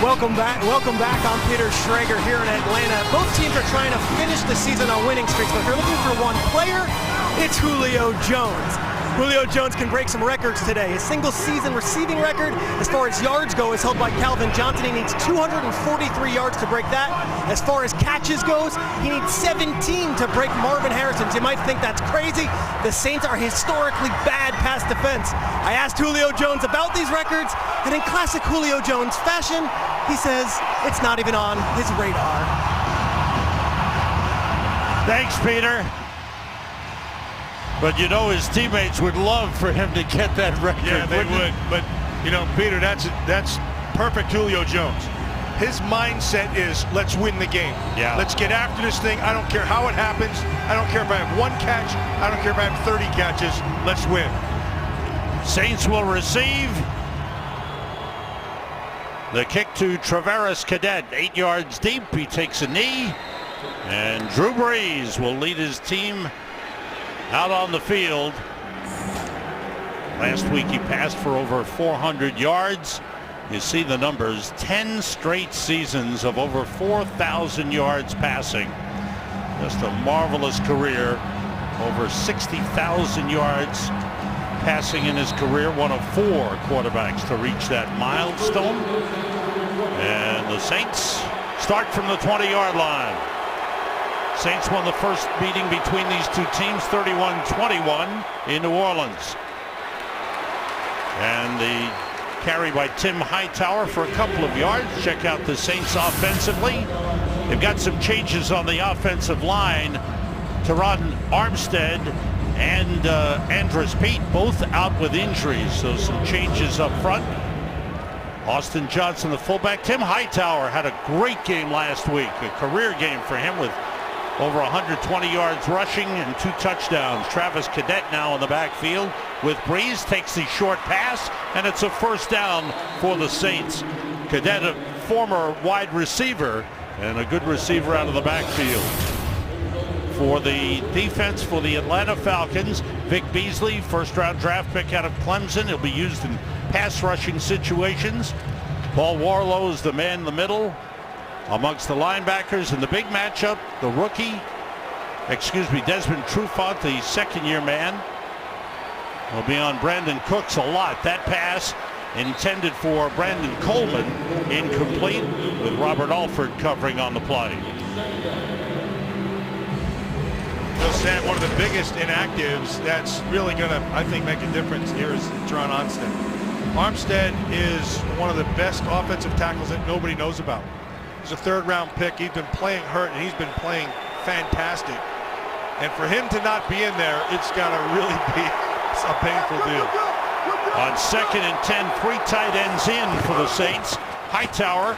Welcome back. I'm Peter Schrager here in Atlanta. Both teams are trying to finish the season on winning streaks, but if you're looking for one player, it's Julio Jones. Julio Jones can break some records today. His single-season receiving record, as far as yards go, is held by Calvin Johnson. He needs 243 yards to break that. As far as catches goes, he needs 17 to break Marvin Harrison's. You might think that's crazy. The Saints are historically bad pass defense. I asked Julio Jones about these records, and in classic Julio Jones fashion, he says it's not even on his radar. Thanks, Peter. But you know his teammates would love for him to get that record. Yeah, they would. But, you know, Peter, that's perfect Julio Jones. His mindset is, let's win the game. Yeah. Let's get after this thing. I don't care how it happens. I don't care if I have one catch. I don't care if I have 30 catches. Let's win. Saints will receive. The kick to Travaris Cadet, 8 yards deep. He takes a knee. And Drew Brees will lead his team out on the field. Last week he passed for over 400 yards. You see the numbers, 10 straight seasons of over 4,000 yards passing. Just a marvelous career. Over 60,000 yards passing in his career. One of 4 quarterbacks to reach that milestone. And the Saints start from the 20-yard line. Saints won the first meeting between these two teams 31-21 in New Orleans. And the carry by Tim Hightower for a couple of yards. Check out the Saints offensively. They've got some changes on the offensive line. Teron Armstead and Andrus Peat both out with injuries, so some changes up front. Austin Johnson, the fullback. Tim Hightower had a great game last week, a career game for him with over 120 yards rushing and 2 touchdowns. Travis Cadet now in the backfield with Brees, takes the short pass, and it's a first down for the Saints. Cadet, a former wide receiver and a good receiver out of the backfield. For the defense for the Atlanta Falcons, Vic Beasley, first-round draft pick out of Clemson. He'll be used in pass rushing situations. Paul Warlow is the man in the middle amongst the linebackers. In the big matchup, the rookie, Desmond Trufant, the second-year man, will be on Brandon Cooks a lot. That pass intended for Brandon Coleman, incomplete, with Robert Alford covering on the play. So Sam, one of the biggest inactives that's really going to, I think, make a difference here is Teron Armstead. Armstead is one of the best offensive tackles that nobody knows about. He's a 3rd-round pick. He's been playing hurt, and he's been playing fantastic. And for him to not be in there, it's got to really be a painful deal. On 2nd and 10, 3 tight ends in for the Saints. Hightower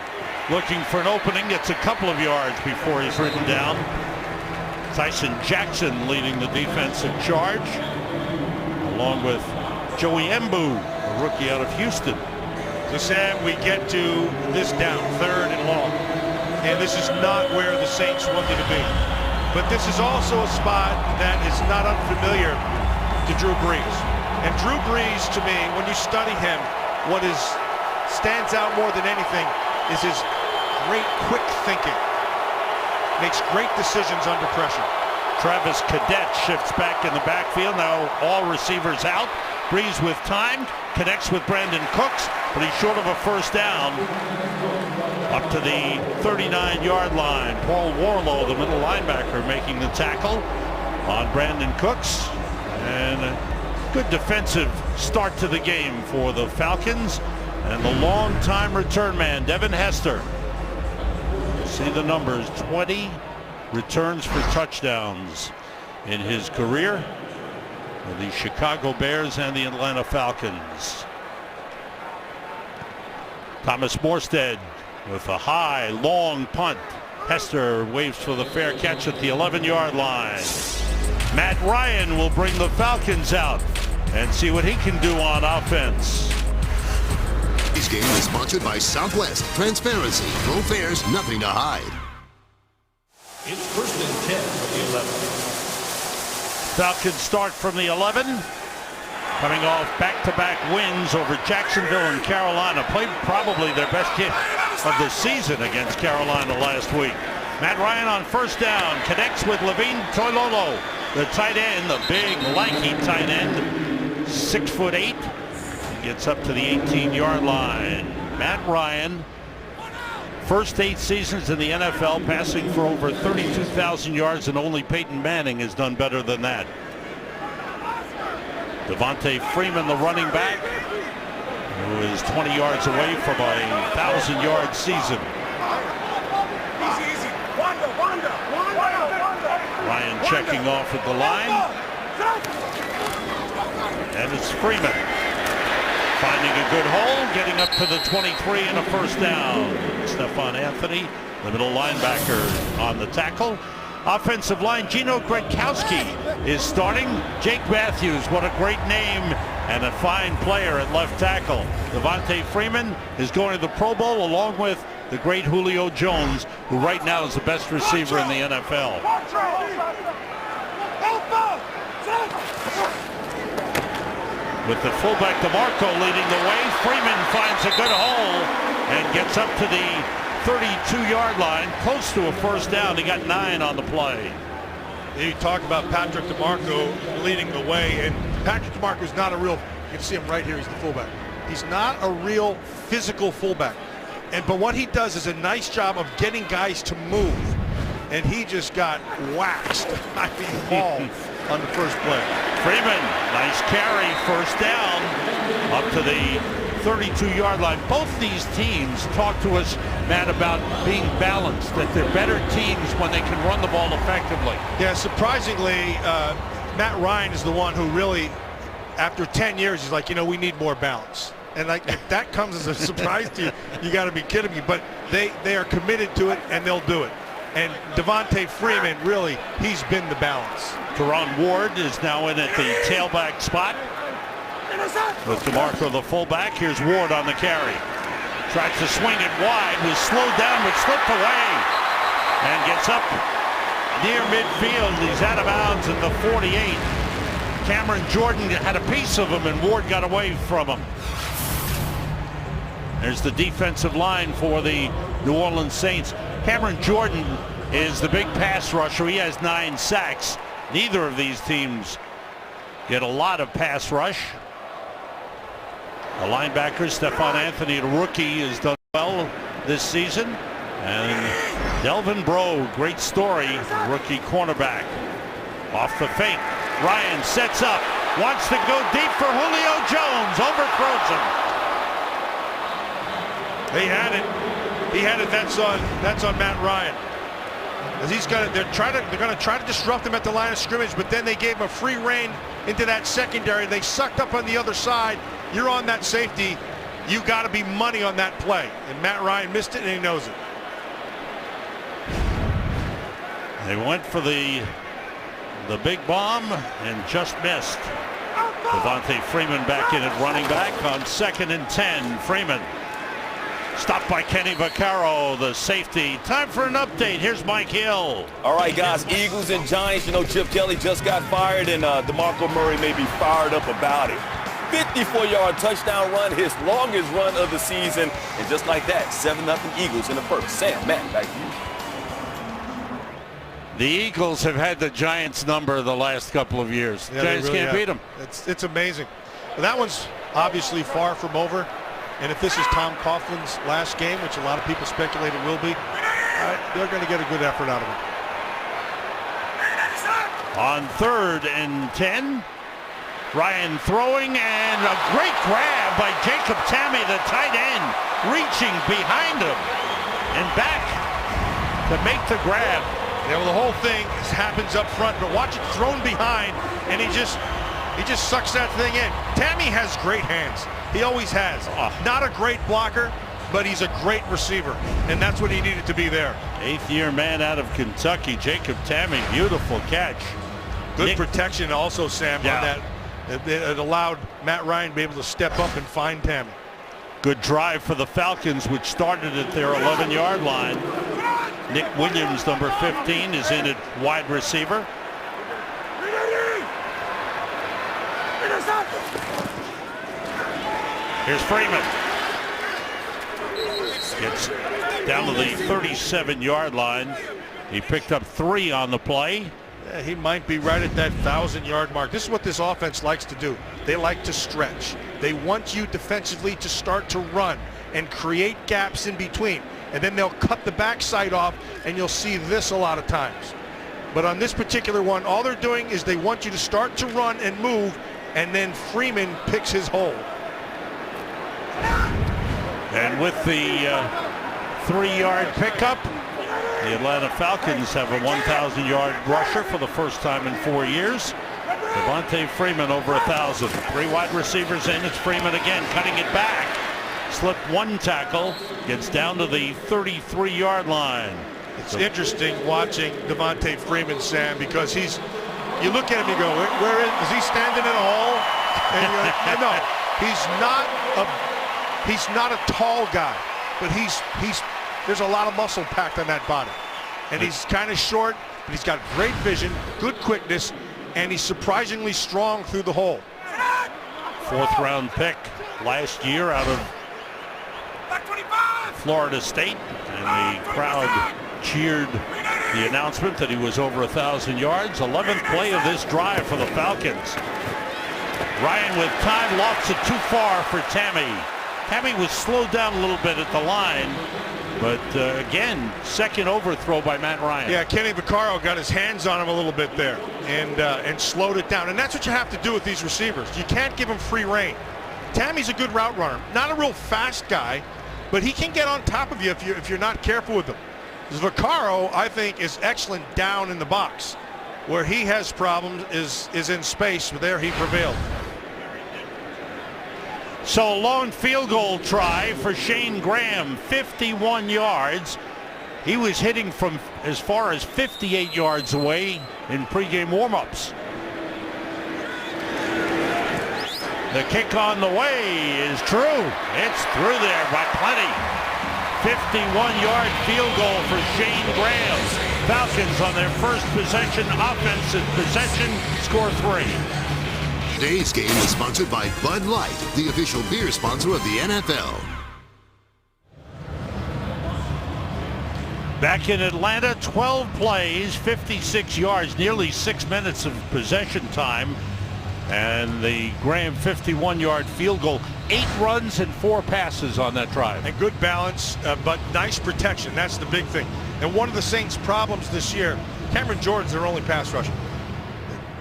looking for an opening, gets a couple of yards before he's ridden down. Tyson Jackson leading the defensive charge, along with Joey Embu, a rookie out of Houston. So Sam, we get to this down, 3rd and long. And this is not where the Saints wanted to be. But this is also a spot that is not unfamiliar to Drew Brees. And Drew Brees, to me, when you study him, what stands out more than anything is his great quick thinking. Makes great decisions under pressure. Travis Cadet shifts back in the backfield. Now all receivers out. Brees with time, connects with Brandon Cooks, but he's short of a first down. Up to the 39-yard line. Paul Warlow, the middle linebacker, making the tackle on Brandon Cooks. And a good defensive start to the game for the Falcons. And the long-time return man, Devin Hester. See the numbers, 20 returns for touchdowns in his career for the Chicago Bears and the Atlanta Falcons. Thomas Morstead with a high, long punt. Hester waves for the fair catch at the 11-yard line. Matt Ryan will bring the Falcons out and see what he can do on offense. This game is sponsored by Southwest. Transparency. No fares, nothing to hide. It's 1st and 10 from the 11. Falcons start from the 11. Coming off back-to-back wins over Jacksonville and Carolina. Played probably their best game. of the season against Carolina last week. Matt Ryan on first down connects with Levine Toilolo, the tight end, the big lanky tight end, 6'8". He gets up to the 18-yard line. Matt Ryan, first 8 seasons in the NFL, passing for over 32,000 yards, and only Peyton Manning has done better than that. Devontae Freeman, the running back, who is 20 yards away from a 1,000-yard season. Ryan checking off at the line. And it's Freeman finding a good hole, getting up to the 23 and a first down. Stephon Anthony, the middle linebacker, on the tackle. Offensive line, Gino Gradkowski is starting. Jake Matthews, what a great name and a fine player at left tackle. Devontae Freeman is going to the Pro Bowl along with the great Julio Jones, who right now is the best receiver in the NFL. With the fullback DeMarco leading the way, Freeman finds a good hole and gets up to the 32-yard line, close to a first down. He got 9 on the play. You talk about Patrick DeMarco leading the way, and Patrick DeMarco is not a real, you can see him right here, he's the fullback. He's not a real physical fullback. But what he does is a nice job of getting guys to move. And he just got waxed, I mean, mauled on the first play. Freeman, nice carry, first down, up to the 32-yard line. Both these teams talk to us, Matt, about being balanced, that they're better teams when they can run the ball effectively. Yeah, surprisingly, Matt Ryan is the one who really, after 10 years, he's like, you know, we need more balance. And like, if that comes as a surprise to you, you got to be kidding me. But they are committed to it, and they'll do it. And Devontae Freeman, really, he's been the balance. Teron Ward is now in at the tailback spot with DeMarco, the fullback. Here's Ward on the carry. Tries to swing it wide, was slowed down, but slipped away, and gets up near midfield. He's out of bounds at the 48. Cameron Jordan had a piece of him, and Ward got away from him. There's the defensive line for the New Orleans Saints. Cameron Jordan is the big pass rusher. He has 9 sacks. Neither of these teams get a lot of pass rush. The linebacker, Stephon Anthony, the rookie, has done well this season. And Delvin Breaux, great story, rookie cornerback. Off the fake, Ryan sets up, wants to go deep for Julio Jones, overthrows him. He had it. He had it. That's on Matt Ryan. As he's got it, they're going to try to disrupt him at the line of scrimmage, but then they gave him a free rein into that secondary. They sucked up on the other side. You're on that safety. You got to be money on that play. And Matt Ryan missed it, and he knows it. They went for the big bomb and just missed. Devontae Freeman back in at running back on 2nd and 10. Freeman stopped by Kenny Vaccaro, the safety. Time for an update. Here's Mike Hill. All right, guys, Eagles and Giants. You know, Chip Kelly just got fired, and DeMarco Murray may be fired up about it. 54-yard touchdown run, his longest run of the season. And just like that, 7-0 Eagles in the first. Sam, Matt, back to you. The Eagles have had the Giants number the last couple of years. Yeah, Giants really can't beat them. It's amazing. Well, that one's obviously far from over. And if this is Tom Coughlin's last game, which a lot of people speculate it will be, they're going to get a good effort out of it. On 3rd and 10, Ryan throwing, and a great grab by Jacob Tamme, the tight end, reaching behind him and back to make the grab. Yeah, well, the whole thing happens up front, but watch it thrown behind, and he just sucks that thing in. Tamme has great hands. He always has. Not a great blocker, but he's a great receiver, and that's what he needed to be there. 8th-year man out of Kentucky, Jacob Tamme, beautiful catch. Good protection also, Sam, on that. It allowed Matt Ryan to be able to step up and find Tamme. Good drive for the Falcons, which started at their 11-yard line. Nick Williams, number 15, is in at wide receiver. Here's Freeman. Gets down to the 37-yard line. He picked up 3 on the play. Yeah, he might be right at that 1,000-yard mark. This is what this offense likes to do. They like to stretch. They want you defensively to start to run and create gaps in between. And then they'll cut the backside off, and you'll see this a lot of times. But on this particular one, all they're doing is they want you to start to run and move, and then Freeman picks his hole. And with the 3-yard pickup, the Atlanta Falcons have a 1,000-yard rusher for the first time in 4 years. Devontae Freeman over 1,000. 3 wide receivers in. It's Freeman again, cutting it back. Slipped 1 tackle. Gets down to the 33-yard line. It's interesting watching Devontae Freeman, Sam, because you look at him, you go, where is he standing in a hole? And you're like, no, he's not a tall guy, but there's a lot of muscle packed on that body. And he's kind of short, but he's got great vision, good quickness, and he's surprisingly strong through the hole. 4th-round pick last year out of Florida State, and the crowd cheered the announcement that he was over 1,000 yards. 11th play of this drive for the Falcons. Ryan with time lofts it too far for Tammy. Tammy was slowed down a little bit at the line, but again, second overthrow by Matt Ryan. Yeah, Kenny Vaccaro got his hands on him a little bit there and slowed it down. And that's what you have to do with these receivers. You can't give them free rein. Tammy's a good route runner, not a real fast guy, but he can get on top of you if you're not careful with him. Vaccaro, I think, is excellent down in the box. Where he has problems is in space, but there he prevailed. So lone field goal try for Shane Graham, 51 yards. He was hitting from as far as 58 yards away in pregame warmups. The kick on the way is true. It's through there by plenty. 51-yard field goal for Shane Graham. Falcons on their first possession, offensive possession, score 3. Today's game is sponsored by Bud Light, the official beer sponsor of the NFL. Back in Atlanta, 12 plays, 56 yards, nearly 6 minutes of possession time. And the Graham 51-yard field goal, 8 runs and 4 passes on that drive. And good balance, but nice protection. That's the big thing. And one of the Saints' problems this year, Cameron Jordan's their only pass rusher.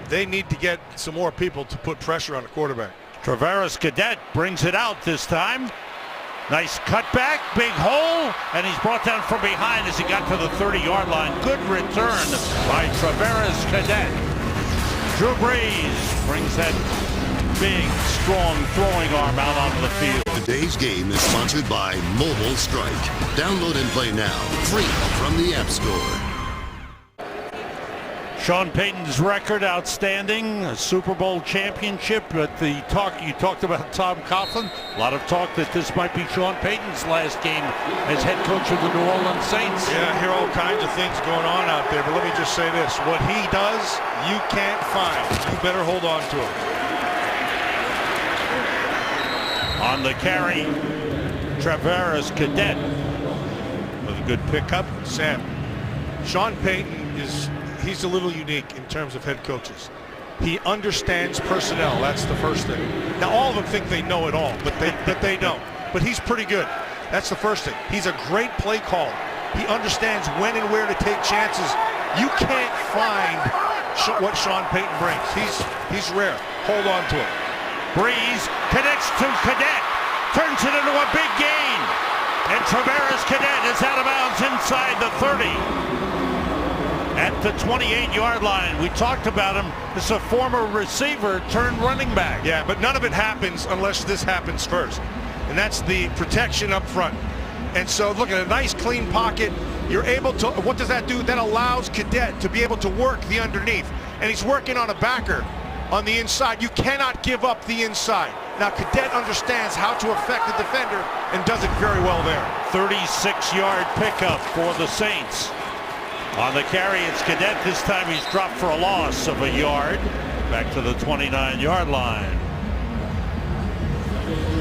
They need to get some more people to put pressure on the quarterback. Travaris Cadet brings it out this time. Nice cutback, big hole, and he's brought down from behind as he got to the 30-yard line. Good return by Travaris Cadet. Drew Brees brings that big, strong throwing arm out onto the field. Today's game is sponsored by Mobile Strike. Download and play now, free from the App Store. Sean Payton's record outstanding, a Super Bowl championship. But you talked about Tom Coughlin. A lot of talk that this might be Sean Payton's last game as head coach of the New Orleans Saints. Yeah, I hear all kinds of things going on out there, but let me just say this. What he does, you can't find. You better hold on to him. On the carry, Travaris Cadet with a good pickup. Sam, Sean Payton he's a little unique in terms of head coaches. He understands personnel. That's the first thing. Now, all of them think they know it all, but they know. But he's pretty good. That's the first thing. He's a great play caller. He understands when and where to take chances. You can't find what Sean Payton brings. He's rare. Hold on to him. Brees connects to Cadet, turns it into a big gain, and Travaris Cadet is out of bounds inside the 30. At the 28-yard line. We talked about him. This is a former receiver turned running back. Yeah, but none of it happens unless this happens first. And that's the protection up front. And so look at a nice clean pocket. You're able to, what does that do? That allows Cadet to be able to work the underneath. And he's working on a backer on the inside. You cannot give up the inside. Now Cadet understands how to affect the defender and does it very well there. 36-yard pickup for the Saints. On the carry, it's Cadet. This time he's dropped for a loss of a yard. Back to the 29-yard line.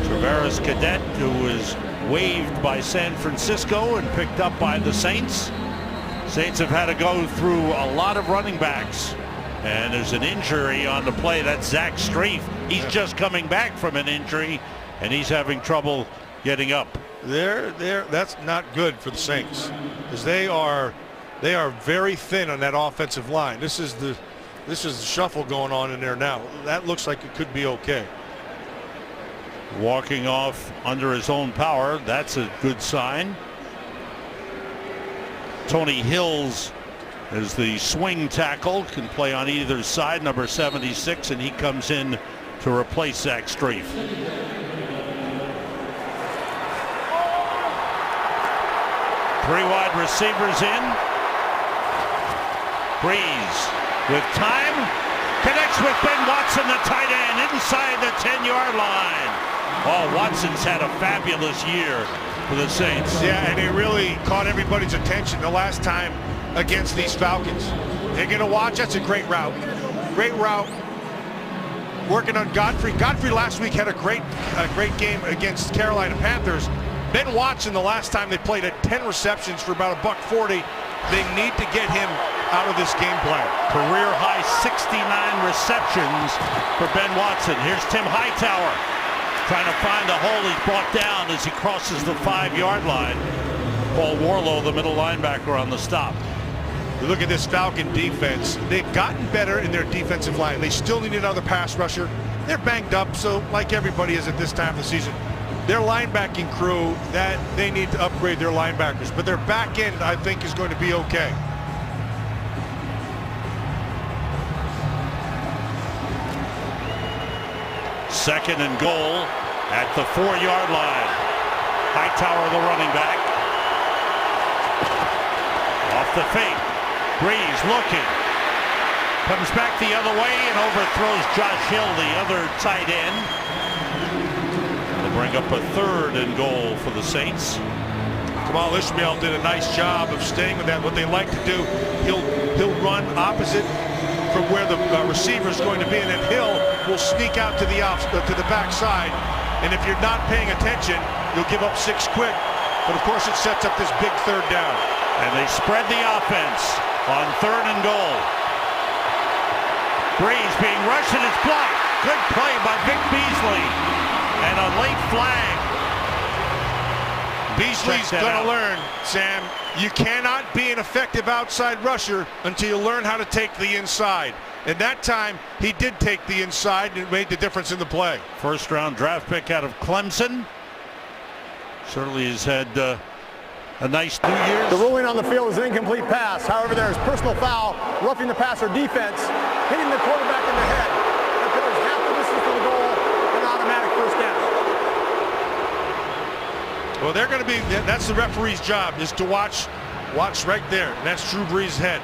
Travaris Cadet, who was waived by San Francisco and picked up by the Saints. Saints have had to go through a lot of running backs. And there's an injury on the play. That's Zach Strief. He's just coming back from an injury, and he's having trouble getting up. That's not good for the Saints, because they are very thin on that offensive line. This is the shuffle going on in there now. That looks like it could be okay. Walking off under his own power. That's a good sign. Tony Hills is the swing tackle, can play on either side, number 76, and he comes in to replace Zach Strief. Three wide receivers in. Breeze with time, connects with Ben Watson, the tight end, inside the 10-yard line. Oh, Watson's had a fabulous year for the Saints. Yeah, and it really caught everybody's attention the last time against these Falcons. They're going to watch. That's a great route. Great route. Working on Godfrey. Godfrey last week had a great game against Carolina Panthers. Ben Watson, the last time they played, had 10 receptions for about $140. They need to get him out of this game plan. Career high 69 receptions for Ben Watson. Here's Tim Hightower trying to find a hole. He's brought down as he crosses the 5-yard line. Paul Warlow, the middle linebacker, on the stop. You look at this Falcon defense. They've gotten better in their defensive line. They still need another pass rusher. They're banged up, so like everybody is at this time of the season. Their linebacking crew, that they need to upgrade their linebackers, but their back end, I think, is going to be okay. Second and goal at the 4-yard line. Hightower, the running back. Off the fake. Breeze looking. Comes back the other way and overthrows Josh Hill, the other tight end. They'll bring up a 3rd and goal for the Saints. Kamal Ishmael did a nice job of staying with that. What they like to do, he'll run opposite from where the receiver is going to be, and then Hill will sneak out to the backside. And if you're not paying attention, you'll give up 6 quick. But of course, it sets up this big 3rd down. And they spread the offense on 3rd and goal. Breeze being rushed and it's blocked. Good play by Vic Beasley. And a late flag. Beasley's going to learn, Sam, you cannot be an effective outside rusher until you learn how to take the inside. And that time, he did take the inside, and it made the difference in the play. First-round draft pick out of Clemson. Certainly has had a nice 2 years. The ruling on the field is an incomplete pass. However, there is personal foul, roughing the passer defense, hitting the quarterback in the head. That covers half the distance to the goal, an automatic first down. Well, they're going to be, that's the referee's job, is to watch right there. And that's Drew Brees' head.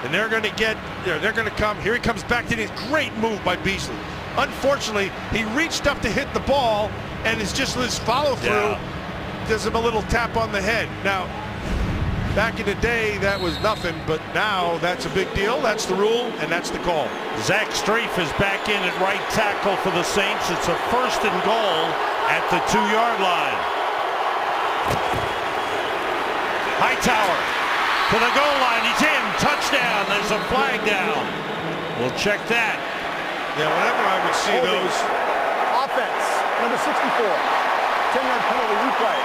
And they're going to get, they're going to come, here he comes back to this great move by Beasley. Unfortunately, he reached up to hit the ball, and it's just this follow-through. Does him a little tap on the head. Now, back in the day, that was nothing, but now that's a big deal. That's the rule, and that's the call. Zach Strief is back in at right tackle for the Saints. It's a 1st and goal at the 2-yard line. Hightower to the goal line. He's in. Touchdown. There's a flag down. We'll check that. Yeah, whenever I would see those. Offense, number 64. 10-yard penalty replay.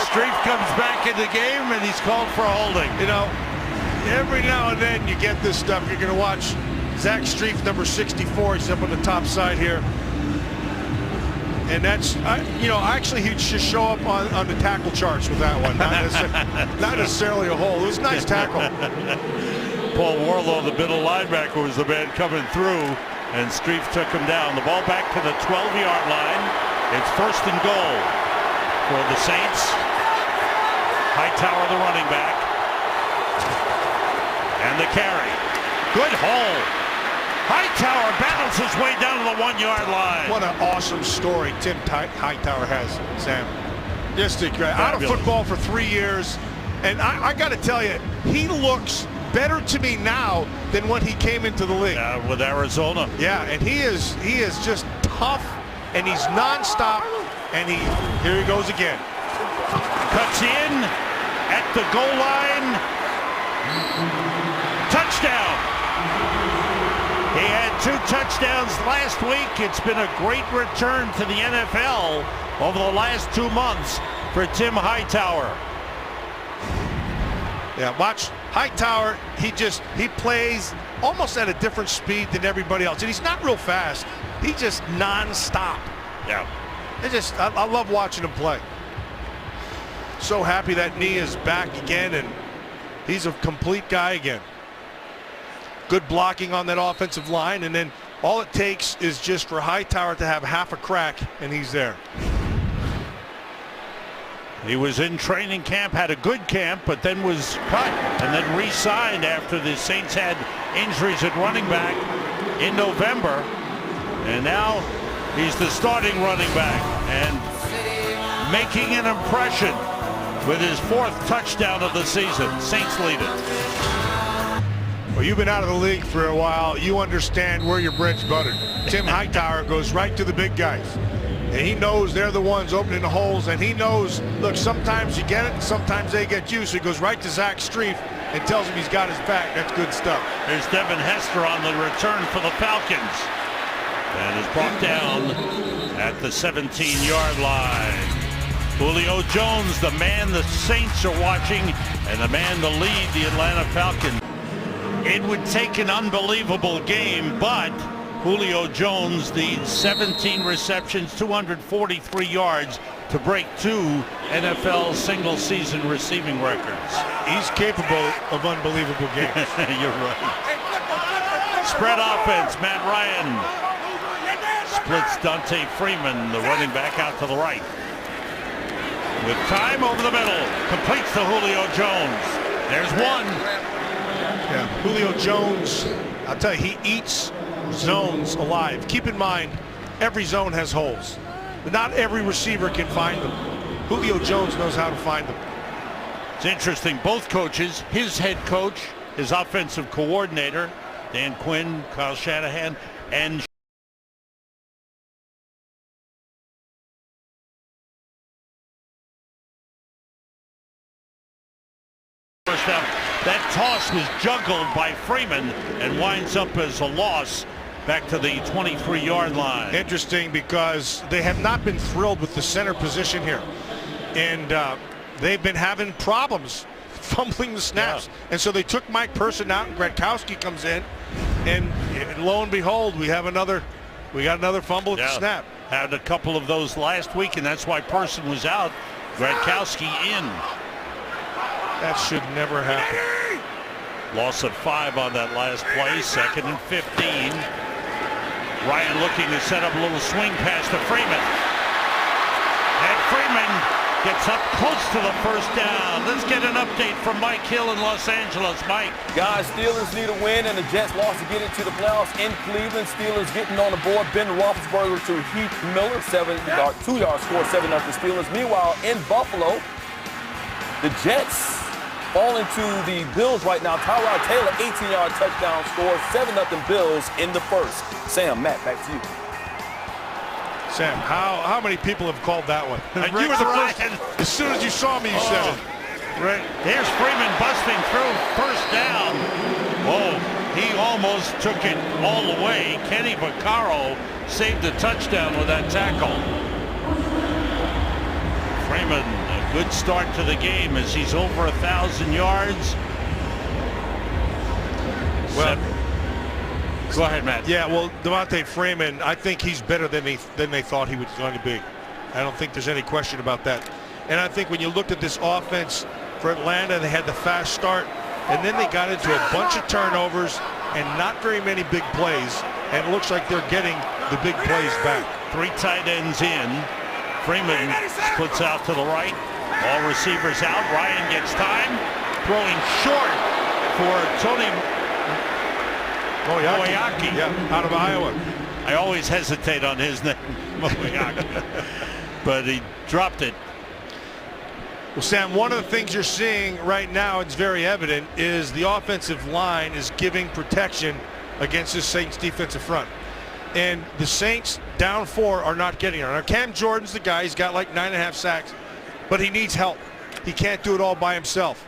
Strief comes back in the game, and he's called for holding. You know, every now and then you get this stuff. You're going to watch Zach Strief, number 64. He's up on the top side here. And that's, you know, actually he should show up on the tackle charts with that one. Not necessarily a hold. It was a nice tackle. Paul Warlow, the middle linebacker, was the man coming through, and Strief took him down. The ball back to the 12-yard line. It's 1st and goal for the Saints. Hightower, the running back. And the carry. Good hole. Hightower battles his way down to the 1-yard line. What an awesome story Tim Hightower has, Sam. Just out of football for 3 years. And I got to tell you, he looks better to me now than when he came into the league. With Arizona. Yeah, and he is just tough, and he's nonstop, and here he goes again. Cuts in at the goal line. Touchdown. He had 2 touchdowns last week. It's been a great return to the NFL over the last 2 months for Tim Hightower. Yeah, watch Hightower. He plays almost at a different speed than everybody else, and he's not real fast. He's just non-stop. Yeah. I love watching him play. So happy that knee is back again, and he's a complete guy again. Good blocking on that offensive line, and then all it takes is just for Hightower to have half a crack, and he's there. He was in training camp, had a good camp, but then was cut and then re-signed after the Saints had injuries at running back in November. And now he's the starting running back and making an impression with his 4th touchdown of the season. Saints lead it. Well, you've been out of the league for a while. You understand where your bread's buttered. Tim Hightower goes right to the big guys. And he knows they're the ones opening the holes, and he knows, look, sometimes you get it, and sometimes they get you. So he goes right to Zach Strief and tells him he's got his back. That's good stuff. There's Devin Hester on the return for the Falcons. And is brought down at the 17-yard line. Julio Jones, the man the Saints are watching, and the man to lead the Atlanta Falcons. It would take an unbelievable game, but Julio Jones, the 17 receptions, 243 yards to break 2 NFL single-season receiving records. He's capable of unbelievable games. You're right. Spread offense, Matt Ryan splits Dante Freeman, the running back, out to the right. With time over the middle, completes to Julio Jones. There's one. Yeah, Julio Jones, I'll tell you, he eats zones alive. Keep in mind, every zone has holes. But not every receiver can find them. Julio Jones knows how to find them. It's interesting, both coaches, his head coach, his offensive coordinator, Dan Quinn, Kyle Shanahan, and first down. That toss was juggled by Freeman and winds up as a loss back to the 23-yard line. Interesting, because they have not been thrilled with the center position here. And they've been having problems fumbling the snaps. Yeah. And so they took Mike Person out, and Gradkowski comes in. And lo and behold, we got another fumble at the snap. Had a couple of those last week, and that's why Person was out. Gradkowski in. That should never happen. Loss of 5 on that last play. 2nd and 15. Ryan looking to set up a little swing pass to Freeman. And Freeman gets up close to the first down. Let's get an update from Mike Hill in Los Angeles. Mike. Guys, Steelers need a win, and the Jets lost to get into the playoffs in Cleveland. Steelers getting on the board. Ben Roethlisberger to Heath Miller, 2-yard score, 7-0 Steelers. Meanwhile, in Buffalo, the Jets falling to the Bills right now. Tyrod Taylor, 18-yard touchdown score, 7-0 Bills in the first. Sam, Matt, back to you. Sam, how many people have called that one? And you were the first. As soon as you saw me, you said it. Right. Here's Freeman busting through, first down. Oh, he almost took it all the way. Kenny Vaccaro saved a touchdown with that tackle. Freeman, a good start to the game as he's over 1,000 yards. Well, go ahead, Matt. Yeah, well, Devontae Freeman, I think he's better than they thought he was going to be. I don't think there's any question about that. And I think when you looked at this offense for Atlanta, they had the fast start, and then they got into a bunch of turnovers and not very many big plays. And it looks like they're getting the big plays back. 3 tight ends in. Freeman splits out to the right. All receivers out. Ryan gets time. Throwing short for Tony Moyaki. Yeah, out of Iowa. I always hesitate on his name, Moyaki. But he dropped it. Well, Sam, one of the things you're seeing right now, it's very evident, is the offensive line is giving protection against this Saints defensive front. And the Saints, down 4, are not getting it. Now, Cam Jordan's the guy. He's got like 9.5 sacks, but he needs help. he can't do it all by himself.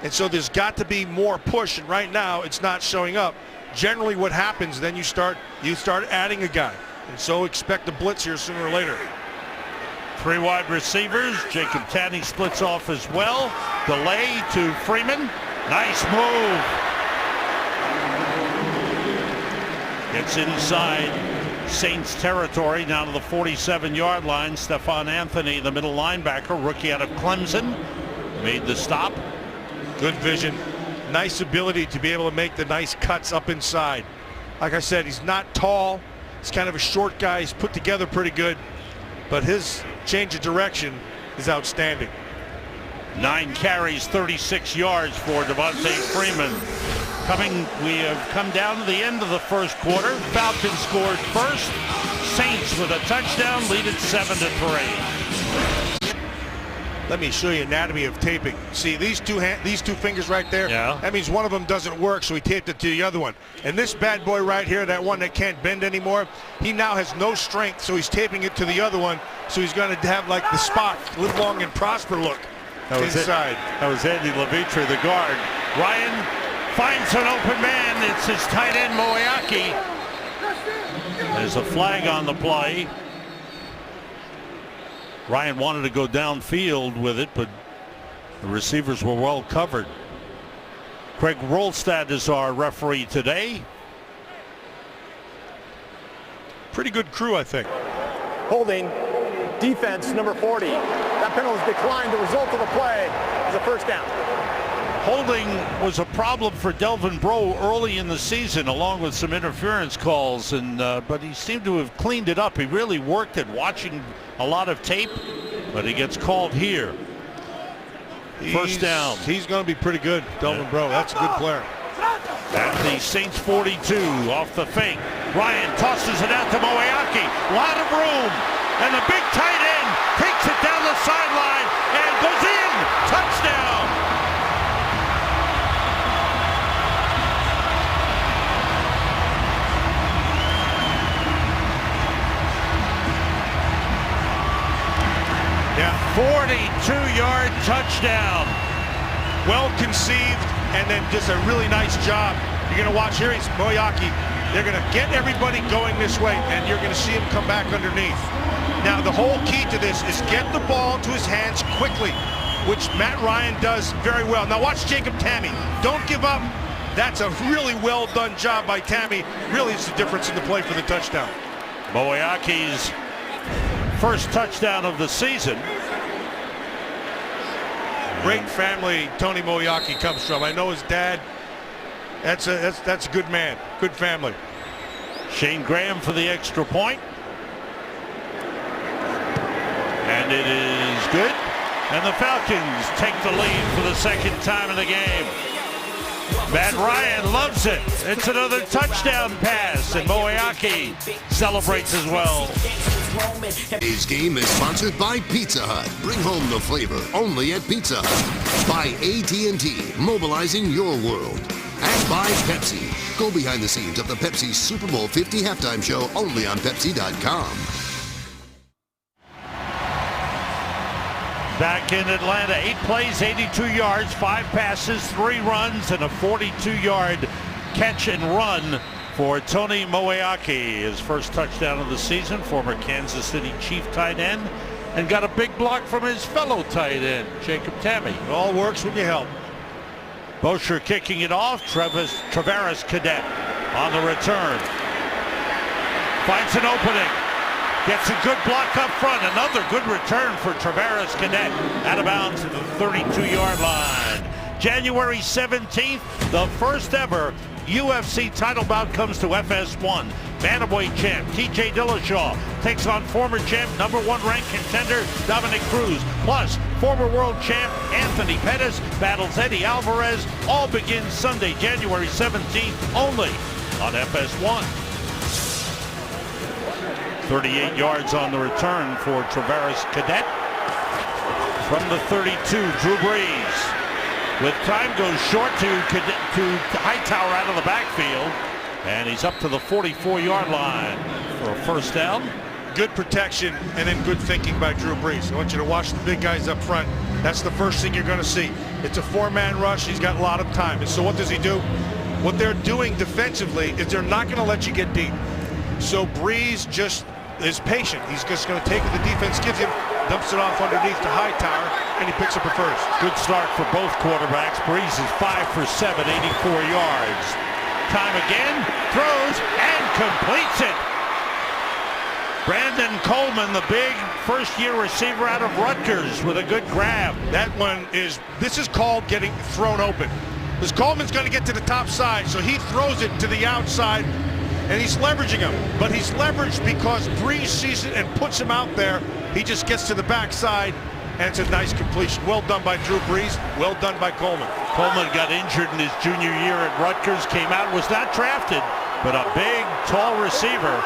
And so there's got to be more push, and right now it's not showing up. Generally what happens, then you start adding a guy. And so expect a blitz here sooner or later. 3 wide receivers. Jacob Tanny splits off as well. Delay to Freeman. Nice move. Gets inside Saints territory down to the 47-yard line. Stephon Anthony, the middle linebacker, rookie out of Clemson, made the stop. Good vision. Nice ability to be able to make the nice cuts up inside. Like I said, he's not tall. He's kind of a short guy. He's put together pretty good. But his change of direction is outstanding. 9 carries, 36 yards for Devontae Freeman. We have come down to the end of the first quarter. Falcons scored first. Saints with a touchdown, lead it 7-3. Let me show you anatomy of taping. See these two fingers right there? Yeah. That means one of them doesn't work, so he taped it to the other one. And this bad boy right here, that one that can't bend anymore, he now has no strength, so he's taping it to the other one. So he's going to have like the spot, live long and prosper look inside. That was Andy Levitre, the guard. Ryan finds an open man. It's his tight end, Moeaki. There's a flag on the play. Ryan wanted to go downfield with it, but the receivers were well covered. Craig Rolstad is our referee today. Pretty good crew, I think. Holding defense number 40. That penalty is declined. The result of the play is a first down. Holding was a problem for Delvin Breaux early in the season, along with some interference calls, but he seemed to have cleaned it up. He really worked at watching a lot of tape, but he gets called here. First down. He's going to be pretty good, Delvin Breaux. That's a good player. At the Saints 42, off the fake. Ryan tosses it out to Moeaki. A lot of room, and the big tight end takes it down the sideline and goes in. Touchdown. Yeah, 42-yard touchdown. Well conceived, and then just a really nice job. You're going to watch here, he's Moeaki. They're going to get everybody going this way, and you're going to see him come back underneath. Now, the whole key to this is get the ball into his hands quickly, which Matt Ryan does very well. Now, watch Jacob Tamme. Don't give up. That's a really well done job by Tamme. Really is the difference in the play for the touchdown. Moeaki's first touchdown of the season. Great family Tony Moeaki comes from. I know his dad. That's a good man. Good family. Shane Graham for the extra point. And it is good. And the Falcons take the lead for the second time in the game. Matt Ryan loves it. It's another touchdown pass, and Moeaki celebrates as well. Today's game is sponsored by Pizza Hut. Bring home the flavor only at Pizza Hut. By AT&T, mobilizing your world. And by Pepsi. Go behind the scenes of the Pepsi Super Bowl 50 halftime show only on Pepsi.com. Back in Atlanta, 8 plays, 82 yards, 5 passes, 3 runs, and a 42-yard catch and run for Tony Moeaki. His first touchdown of the season, former Kansas City Chief tight end, and got a big block from his fellow tight end, Jacob Tamme. It all works when you help. Bosher kicking it off. Travaris Cadet on the return. Finds an opening. Gets a good block up front. Another good return for Travaris Cadet. Out of bounds to the 32-yard line. January 17th, the first ever UFC title bout comes to FS1. Bantamweight champ TJ Dillashaw takes on former champ #1 ranked contender Dominic Cruz. Plus, former world champ Anthony Pettis battles Eddie Alvarez. All begins Sunday, January 17th, only on FS1. 38 yards on the return for Travaris Cadet. From the 32, Drew Brees. With time goes short to Hightower out of the backfield. And he's up to the 44-yard line for a first down. good protection and then good thinking by Drew Brees. I want you to watch the big guys up front. That's the first thing you're going to see. It's a 4-man rush. He's got a lot of time. And so what does he do? What they're doing defensively is they're not going to let you get deep. So Brees just is patient. He's just going to take what the defense gives him, dumps it off underneath to Hightower, and he picks up a first. Good start for both quarterbacks. Brees is 5 for 7, 84 yards. Time again, throws and completes it. Brandon Coleman, the big first-year receiver out of Rutgers, with a good grab. That one this is called getting thrown open. Because Coleman's going to get to the top side, so he throws it to the outside, and he's leveraging him. But he's leveraged because Brees sees it and puts him out there. He just gets to the backside, and it's a nice completion. Well done by Drew Brees. Well done by Coleman. Coleman got injured in his junior year at Rutgers, came out, was not drafted, but a big, tall receiver.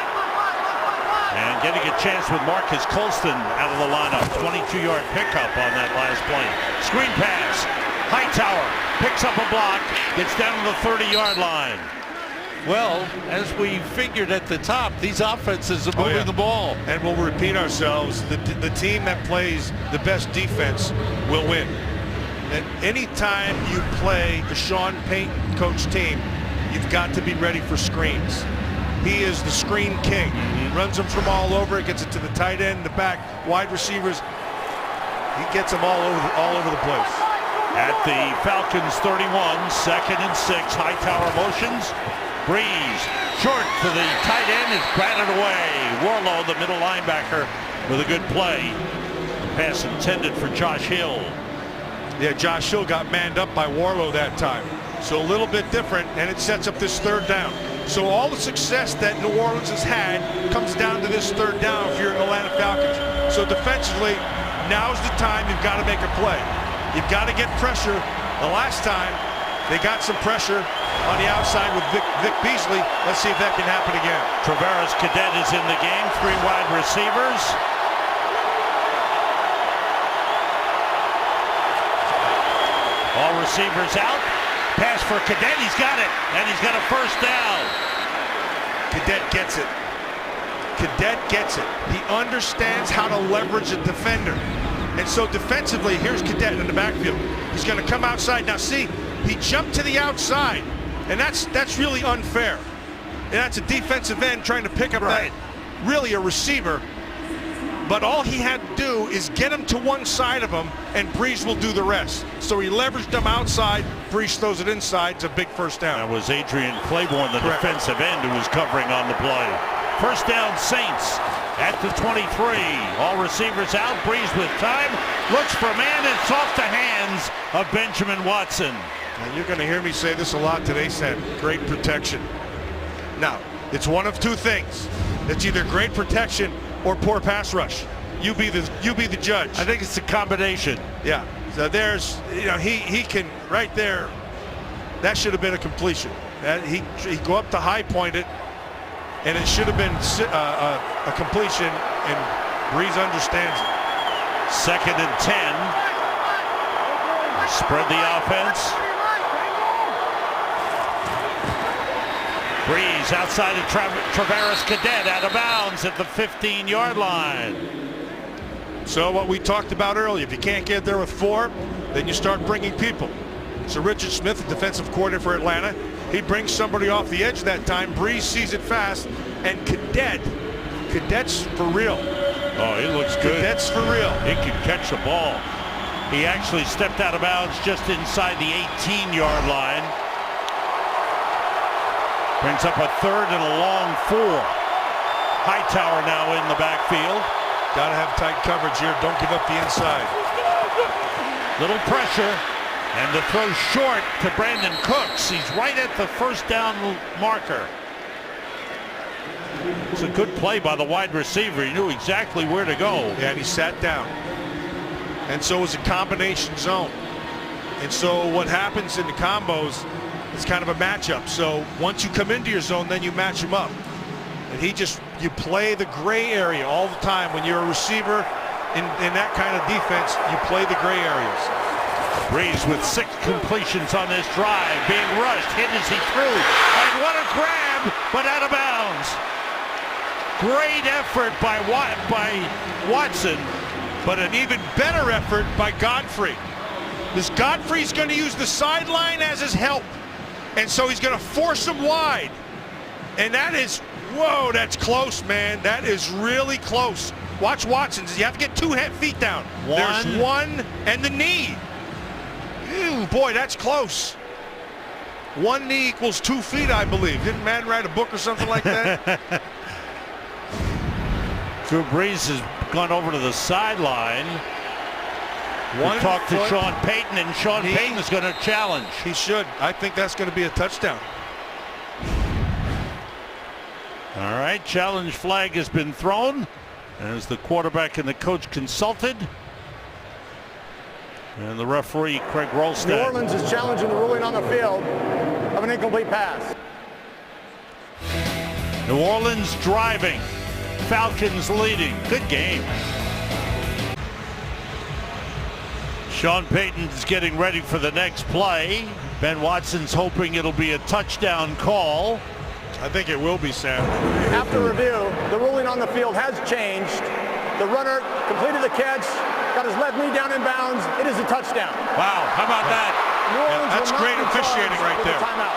And getting a chance with Marcus Colston out of the lineup. 22-yard pickup on that last play. Screen pass. Hightower picks up a block, gets down to the 30-yard line. Well, as we figured at the top, these offenses are moving the ball. And we'll repeat ourselves. The team that plays the best defense will win. And anytime you play the Sean Payton coach team, you've got to be ready for screens. He is the screen king. He runs them from all over. Gets it to the tight end, the back, wide receivers. He gets them all over the place. At the Falcons 31, 2nd and 6. Hightower motions. Brees short to the tight end is batted away. Warlow, the middle linebacker, with a good play. Pass intended for Josh Hill. Yeah, Josh Hill got manned up by Warlow that time. So a little bit different, and it sets up this 3rd down. So all the success that New Orleans has had comes down to this 3rd down if you're an Atlanta Falcons. So defensively, now's the time you've got to make a play. You've got to get pressure. The last time, they got some pressure on the outside with Vic Beasley. Let's see if that can happen again. Travaris Cadet is in the game. 3 wide receivers. All receivers out. Pass for Cadet. He's got it. And he's got a first down. Cadet gets it. Cadet gets it. He understands how to leverage a defender. And so defensively, here's Cadet in the backfield. He's going to come outside. Now see, he jumped to the outside. And that's really unfair. And that's a defensive end trying to pick up that, really a receiver. But all he had to do is get him to one side of him, and Brees will do the rest. So he leveraged him outside. Brees throws it inside. It's a big first down. That was Adrian Claiborne, the defensive end, who was covering on the play. First down, Saints at the 23. All receivers out. Brees with time. Looks for a man. It's off the hands of Benjamin Watson. And you're going to hear me say this a lot today, Sam. Great protection. Now, it's one of two things. It's either great protection or poor pass rush. You be the judge. I think it's a combination. Yeah. So there's, he can right there. That should have been a completion. He go up to high point it, and it should have been a completion. And Brees understands it. 2nd and 10. Spread the offense. Brees outside of Travaris Cadet, out of bounds at the 15-yard line. So what we talked about earlier, if you can't get there with 4, then you start bringing people. So Richard Smith, the defensive coordinator for Atlanta, he brings somebody off the edge that time. Brees sees it fast, and Cadet's for real. Oh, he looks good. Cadet's for real. He can catch the ball. He actually stepped out of bounds just inside the 18-yard line. Brings up a 3rd and a long 4. Hightower now in the backfield. Got to have tight coverage here. Don't give up the inside. Little pressure. And the throw short to Brandon Cooks. He's right at the first down marker. It's a good play by the wide receiver. He knew exactly where to go. Yeah, and he sat down. And so it was a combination zone. And so what happens in the combos, it's kind of a matchup. So once you come into your zone, then you match them up. And you play the gray area all the time. When you're a receiver in that kind of defense, you play the gray areas. Brees with 6 completions on this drive, being rushed, hit as he threw. And what a grab, but out of bounds. Great effort by Watson. But an even better effort by Godfrey. This Godfrey's going to use the sideline as his help. And so he's going to force him wide. And that is, whoa, that's close, man. That is really close. Watch Watson. You have to get 2 feet down. There's one and the knee. Ew, boy, that's close. 1 knee equals 2 feet, I believe. Didn't Madden write a book or something like that? Drew Brees has gone over to the sideline. One to talk to foot. Sean Payton, and Sean Payton is going to challenge. He should. I think that's going to be a touchdown. All right, challenge flag has been thrown as the quarterback and the coach consulted. And the referee, Craig Rolstad. New Orleans is challenging the ruling on the field of an incomplete pass. New Orleans driving. Falcons leading. Good game. Sean Payton's getting ready for the next play. Ben Watson's hoping it'll be a touchdown call. I think it will be, Sam. After review, the ruling on the field has changed. The runner completed the catch, got his left knee down in bounds. It is a touchdown. Wow, how about that? New Orleans that's will not great be officiating charged right with a there. timeout.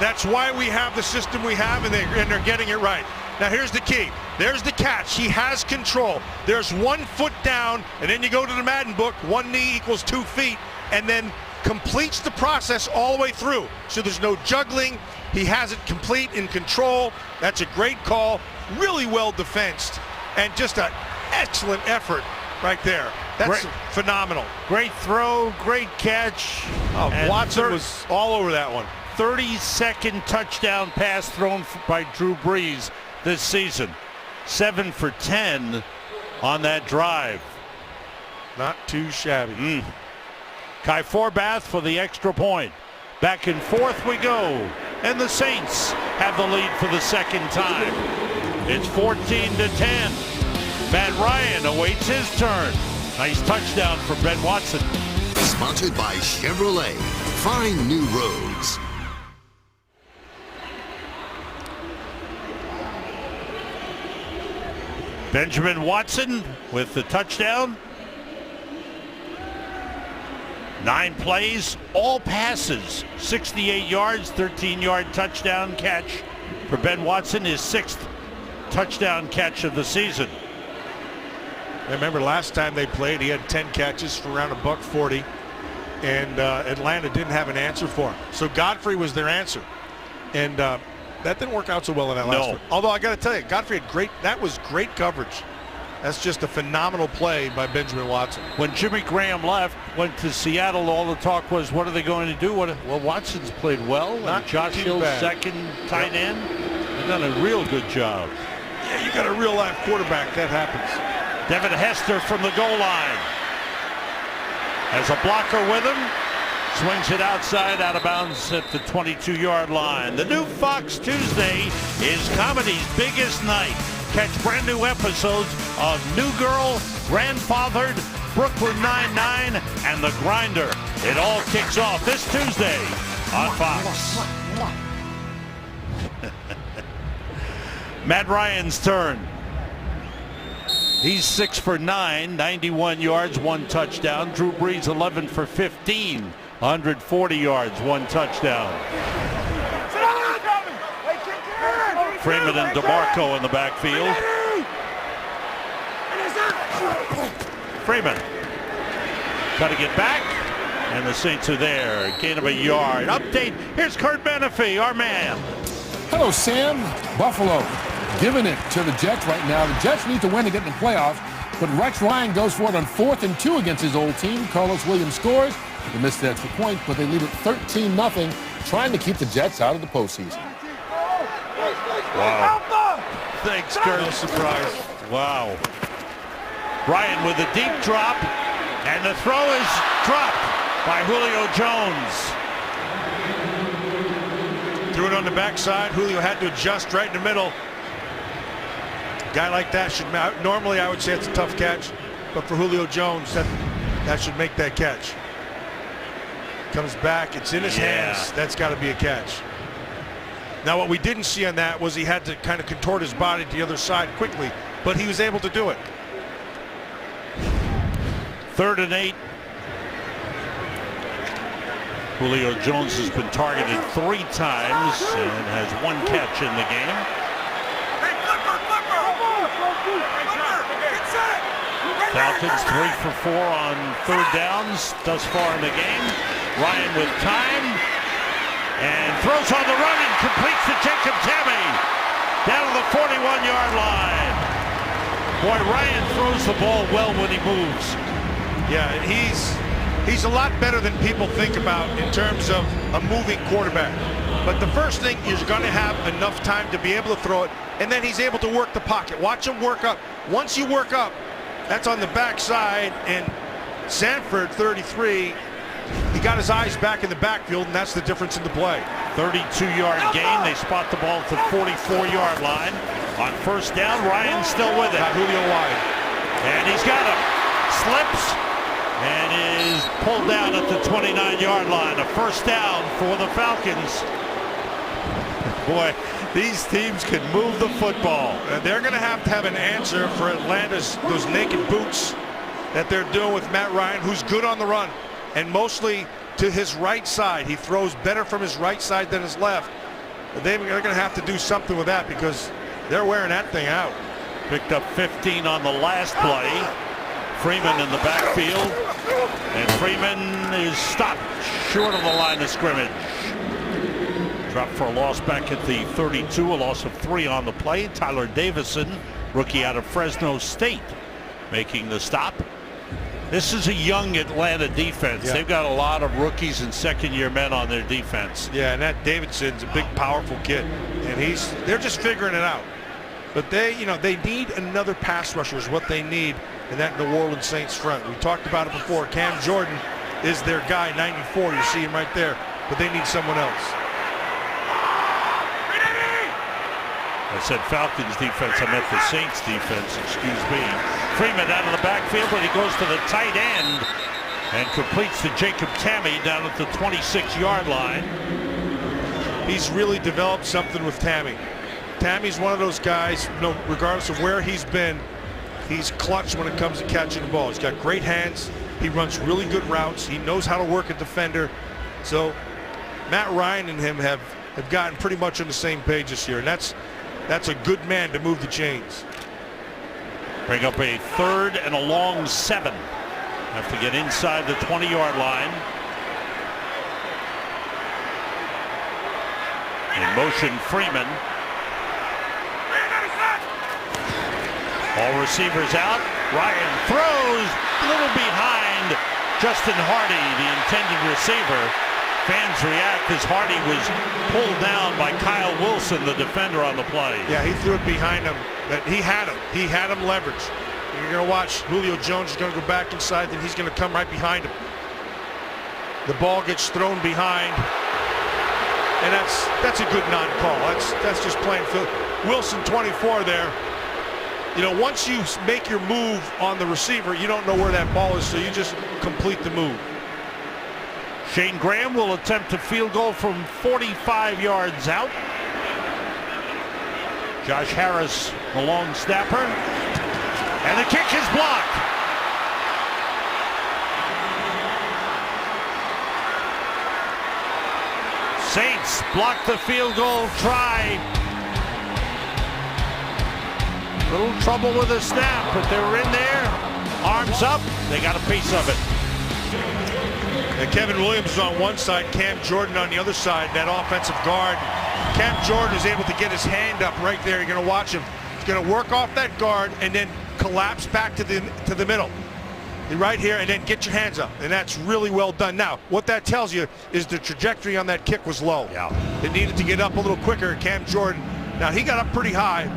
That's why we have the system we have, and they're getting it right. Now here's the key. There's the catch. He has control. There's 1 foot down, and then you go to the Madden book. 1 knee equals 2 feet, and then completes the process all the way through. So there's no juggling. He has it complete in control. That's a great call. Really well defensed, and just an excellent effort right there. That's phenomenal. Great throw, great catch. Oh, Watson was all over that one. 30-second touchdown pass thrown by Drew Brees this season. 7 for 10 on that drive. Not too shabby. Kai Forbath for the extra point. Back and forth we go. And the Saints have the lead for the second time. It's 14-10. Matt Ryan awaits his turn. Nice touchdown for Ben Watson. Sponsored by Chevrolet. Find new roads. Benjamin Watson with the touchdown. 9 plays, all passes. 68 yards, 13-yard touchdown catch for Ben Watson, his 6th touchdown catch of the season. I remember last time they played, he had 10 catches for around $140, and Atlanta didn't have an answer for him. So Godfrey was their answer, and that didn't work out so well in that last one. Although I got to tell you, Godfrey had that was great coverage. That's just a phenomenal play by Benjamin Watson. When Jimmy Graham left, went to Seattle, all the talk was, what are they going to do? Well, Watson's played well. Not Josh too Hill's bad. second tight end. They've done a real good job. Yeah, you got a real live quarterback. That happens. Devin Hester from the goal line. Has a blocker with him. Swings it outside, out of bounds at the 22-yard line. The new Fox Tuesday is comedy's biggest night. Catch brand new episodes of New Girl, Grandfathered, Brooklyn Nine-Nine, and The Grinder. It all kicks off this Tuesday on Fox. Matt Ryan's turn. He's 6 for 9, 91 yards, 1 touchdown. Drew Brees 11 for 15, 140 yards, 1 touchdown. Freeman and DeMarco in the backfield. Freeman got to get back, and the Saints are there. Gain of a yard. Update. Here's Kurt Menefee, our man. Hello, Sam. Buffalo giving it to the Jets right now. The Jets need to win to get in the playoffs, but Rex Ryan goes for it on 4th and 2 against his old team. Carlos Williams scores. They missed the extra point, but they lead it 13-0, trying to keep the Jets out of the postseason. Wow. Thanks, Kurt. No surprise. Wow. Ryan with a deep drop, and the throw is dropped by Julio Jones. Threw it on the backside. Julio had to adjust right in the middle. A guy like that should, normally I would say it's a tough catch, but for Julio Jones, that should make that catch. Comes back, it's in his hands. That's got to be a catch. Now, what we didn't see on that was he had to kind of contort his body to the other side quickly, but he was able to do it. 3rd and 8. Julio Jones has been targeted 3 times and has 1 catch in the game. Falcons 3 for 4 on 3rd downs thus far in the game. Ryan with time and throws on the run and completes to Jacob Tamme down to the 41-yard line. Boy, Ryan throws the ball well when he moves. Yeah, and he's a lot better than people think about in terms of a moving quarterback. But the first thing is you're going to have enough time to be able to throw it, and then he's able to work the pocket. Watch him work up. Once you work up, that's on the backside, and Sanford, 33, he got his eyes back in the backfield, and that's the difference in the play. 32-yard gain. They spot the ball at the 44-yard line. On 1st down, Ryan's still with it. Got Julio wide. And he's got him. Slips and is pulled down at the 29-yard line. A 1st down for the Falcons. Boy, these teams can move the football. And they're going to have an answer for Atlanta's those naked boots that they're doing with Matt Ryan, who's good on the run, and mostly to his right side. He throws better from his right side than his left. They're going to have to do something with that because they're wearing that thing out. Picked up 15 on the last play. Freeman in the backfield, and Freeman is stopped short of the line of scrimmage. Dropped for a loss back at the 32, a loss of 3 on the play. Tyler Davison, rookie out of Fresno State, making the stop. This is a young Atlanta defense. Yeah. They've got a lot of rookies and 2nd-year men on their defense. Yeah, and that Davidson's a big, powerful kid, and they're just figuring it out. But they need another pass rusher is what they need in that New Orleans Saints front. We talked about it before. Cam Jordan is their guy, 94. You see him right there, but they need someone else. I said Falcons defense, I meant the Saints defense, excuse me. Freeman out of the backfield, but he goes to the tight end and completes to Jacob Tamme down at the 26-yard line. He's really developed something with Tamme. Tammy's one of those guys, regardless of where he's been, he's clutch when it comes to catching the ball. He's got great hands. He runs really good routes. He knows how to work a defender. So Matt Ryan and him have gotten pretty much on the same page this year, and that's a good man to move the chains. Bring up a 3rd and a long 7. Have to get inside the 20-yard line. In motion, Freeman. All receivers out. Ryan throws a little behind Justin Hardy, the intended receiver. Fans react as Hardy was pulled down by Kyle Wilson, the defender on the play. Yeah, he threw it behind him. But he had him. He had him leveraged. You're going to watch Julio Jones is going to go back inside, then he's going to come right behind him. The ball gets thrown behind, and that's a good non-call. That's just plain field. Wilson, 24 there. Once you make your move on the receiver, you don't know where that ball is, so you just complete the move. Shane Graham will attempt a field goal from 45 yards out. Josh Harris, the long snapper, and the kick is blocked. Saints block the field goal try. Little trouble with the snap, but they were in there. Arms up. They got a piece of it. And Kevin Williams is on one side, Cam Jordan on the other side, that offensive guard. Cam Jordan is able to get his hand up right there. You're going to watch him. He's going to work off that guard and then collapse back to the middle. Right here, and then get your hands up. And that's really well done. Now, what that tells you is the trajectory on that kick was low. Yeah. It needed to get up a little quicker. Cam Jordan, now he got up pretty high,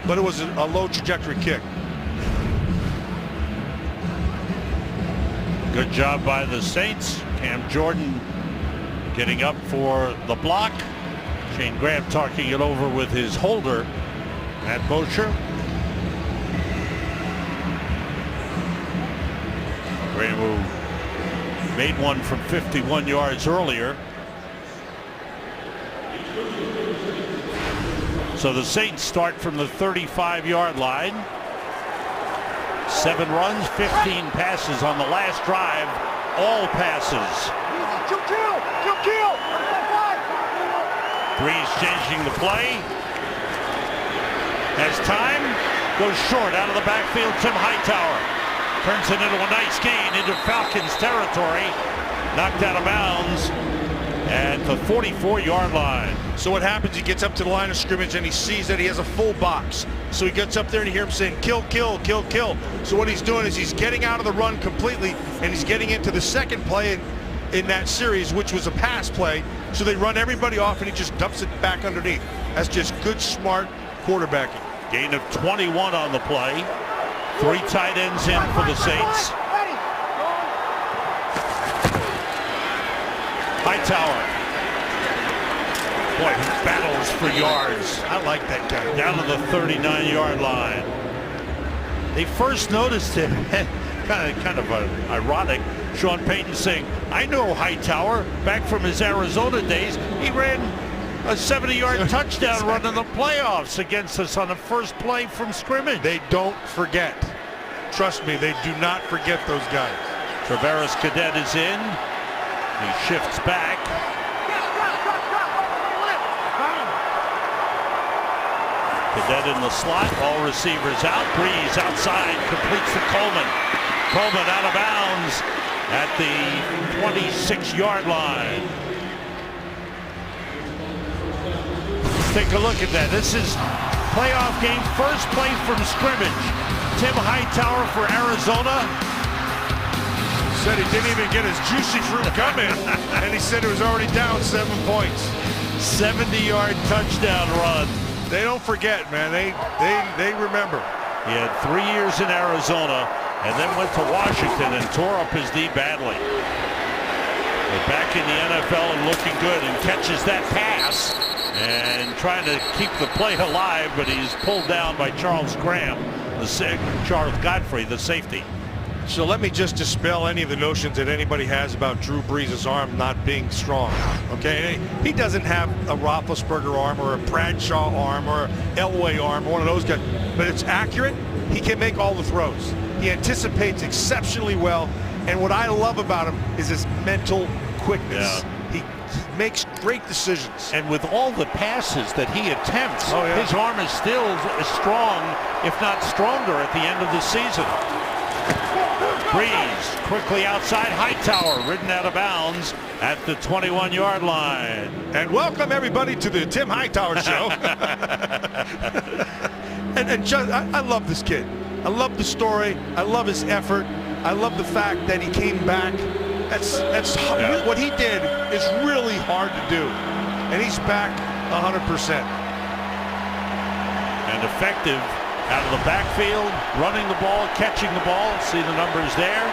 but it was a low trajectory kick. Good job by the Saints. Cam Jordan getting up for the block. Shane Graham talking it over with his holder, Matt Bosher. Graham, who made one from 51 yards earlier. So the Saints start from the 35-yard line. 7 runs, 15 passes on the last drive. All passes. Breeze changing the play. As time goes short out of the backfield, Tim Hightower turns it into a nice gain into Falcons territory. Knocked out of bounds at the 44-yard line. So what happens, he gets up to the line of scrimmage and he sees that he has a full box. So he gets up there and you hear him saying, kill, kill, kill, kill. So what he's doing is he's getting out of the run completely and he's getting into the second play in that series, which was a pass play. So they run everybody off and he just dumps it back underneath. That's just good, smart quarterbacking. Gain of 21 on the play. 3 tight ends in for the Saints. Hightower. Boy, he battles for yards. I like that guy. Down to the 39-yard line. They first noticed him, kind of ironic, Sean Payton saying, I know Hightower back from his Arizona days. He ran a 70-yard touchdown run in the playoffs against us on the first play from scrimmage. They don't forget. Trust me, they do not forget those guys. Traveris Cadet is in. He shifts back. Cadet in the slot. All receivers out. Breeze outside. Completes to Coleman. Coleman out of bounds at the 26-yard line. Let's take a look at that. This is playoff game. First play from scrimmage. Tim Hightower for Arizona. Said he didn't even get his juicy fruit coming, and he said it was already down 7 points. 70-yard touchdown run. They don't forget, man. They remember. He had 3 years in Arizona and then went to Washington and tore up his knee badly. But back in the NFL and looking good, and catches that pass and trying to keep the play alive, but he's pulled down by Charles Godfrey, the safety. So let me just dispel any of the notions that anybody has about Drew Brees' arm not being strong. Okay, he doesn't have a Roethlisberger arm or a Bradshaw arm or an Elway arm or one of those guys, but it's accurate. He can make all the throws. He anticipates exceptionally well, and what I love about him is his mental quickness. Yeah. He makes great decisions. And with all the passes that he attempts, yeah, his arm is still as strong, if not stronger, at the end of the season. Breeze quickly outside. Hightower ridden out of bounds at the 21-yard line. And welcome everybody to the Tim Hightower Show. and just, I love this kid. I love the story. I love his effort. I love the fact that he came back. What he did is really hard to do, and he's back 100%. And effective out of the backfield, running the ball, catching the ball. See the numbers there.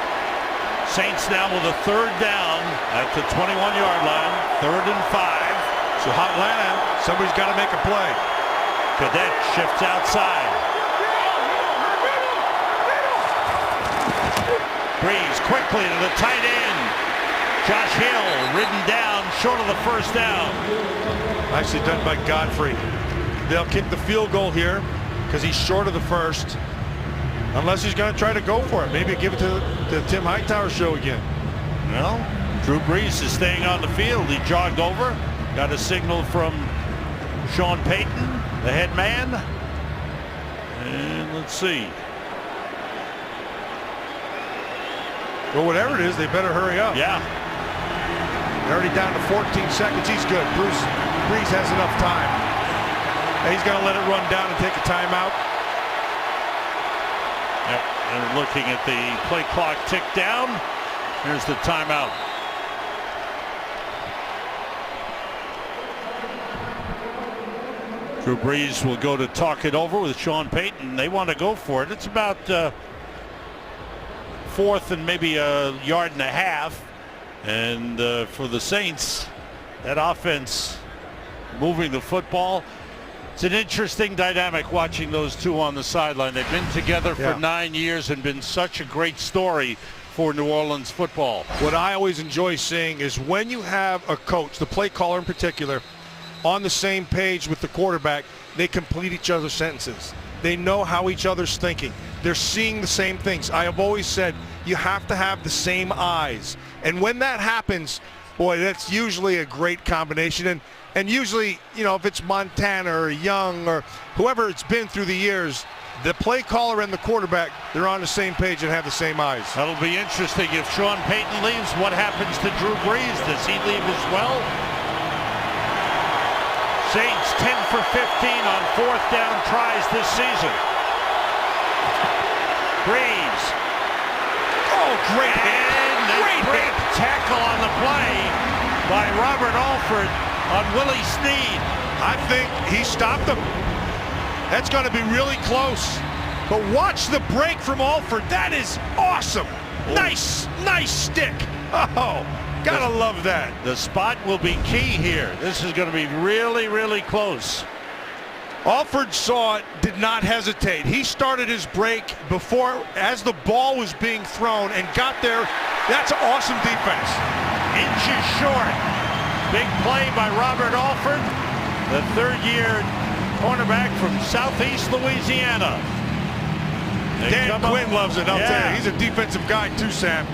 Saints now with a 3rd down at the 21-yard line. 3rd and 5. So Atlanta, somebody's got to make a play. Cadet shifts outside. Breeze quickly to the tight end. Josh Hill ridden down short of the 1st down. Nicely done by Godfrey. They'll kick the field goal here because he's short of the 1st. Unless he's going to try to go for it. Maybe give it to the Tim Hightower Show again. Well, Drew Brees is staying on the field. He jogged over. Got a signal from Sean Payton, the head man. And let's see. Well, whatever it is, they better hurry up. Yeah. They're already down to 14 seconds. He's good. Brees has enough time. And he's going to let it run down and take a timeout. Yep. And looking at the play clock tick down. Here's the timeout. Drew Brees will go to talk it over with Sean Payton. They want to go for it. It's about 4th and maybe a yard and a half. And for the Saints, that offense moving the football. It's an interesting dynamic watching those two on the sideline. They've been together for 9 years and been such a great story for New Orleans football. What I always enjoy seeing is when you have a coach, the play caller in particular, on the same page with the quarterback, they complete each other's sentences. They know how each other's thinking. They're seeing the same things. I have always said you have to have the same eyes. And when that happens, boy, that's usually a great combination. And usually, if it's Montana or Young or whoever it's been through the years, the play caller and the quarterback, they're on the same page and have the same eyes. That'll be interesting. If Sean Payton leaves, what happens to Drew Brees? Does he leave as well? Saints 10 for 15 on 4th down tries this season. Brees. Oh, great hit. And great tackle on the play by Robert Alford on Willie Snead. I think he stopped him. That's going to be really close. But watch the break from Alford. That is awesome. Nice stick. Oh, gotta love that. The spot will be key here. This is going to be really, really close. Alford saw it, did not hesitate. He started his break before, as the ball was being thrown, and got there. That's awesome defense. Inches short. Big play by Robert Alford, the third-year cornerback from Southeast Louisiana. Dan Quinn loves it, I'll tell you. He's a defensive guy too, Sam.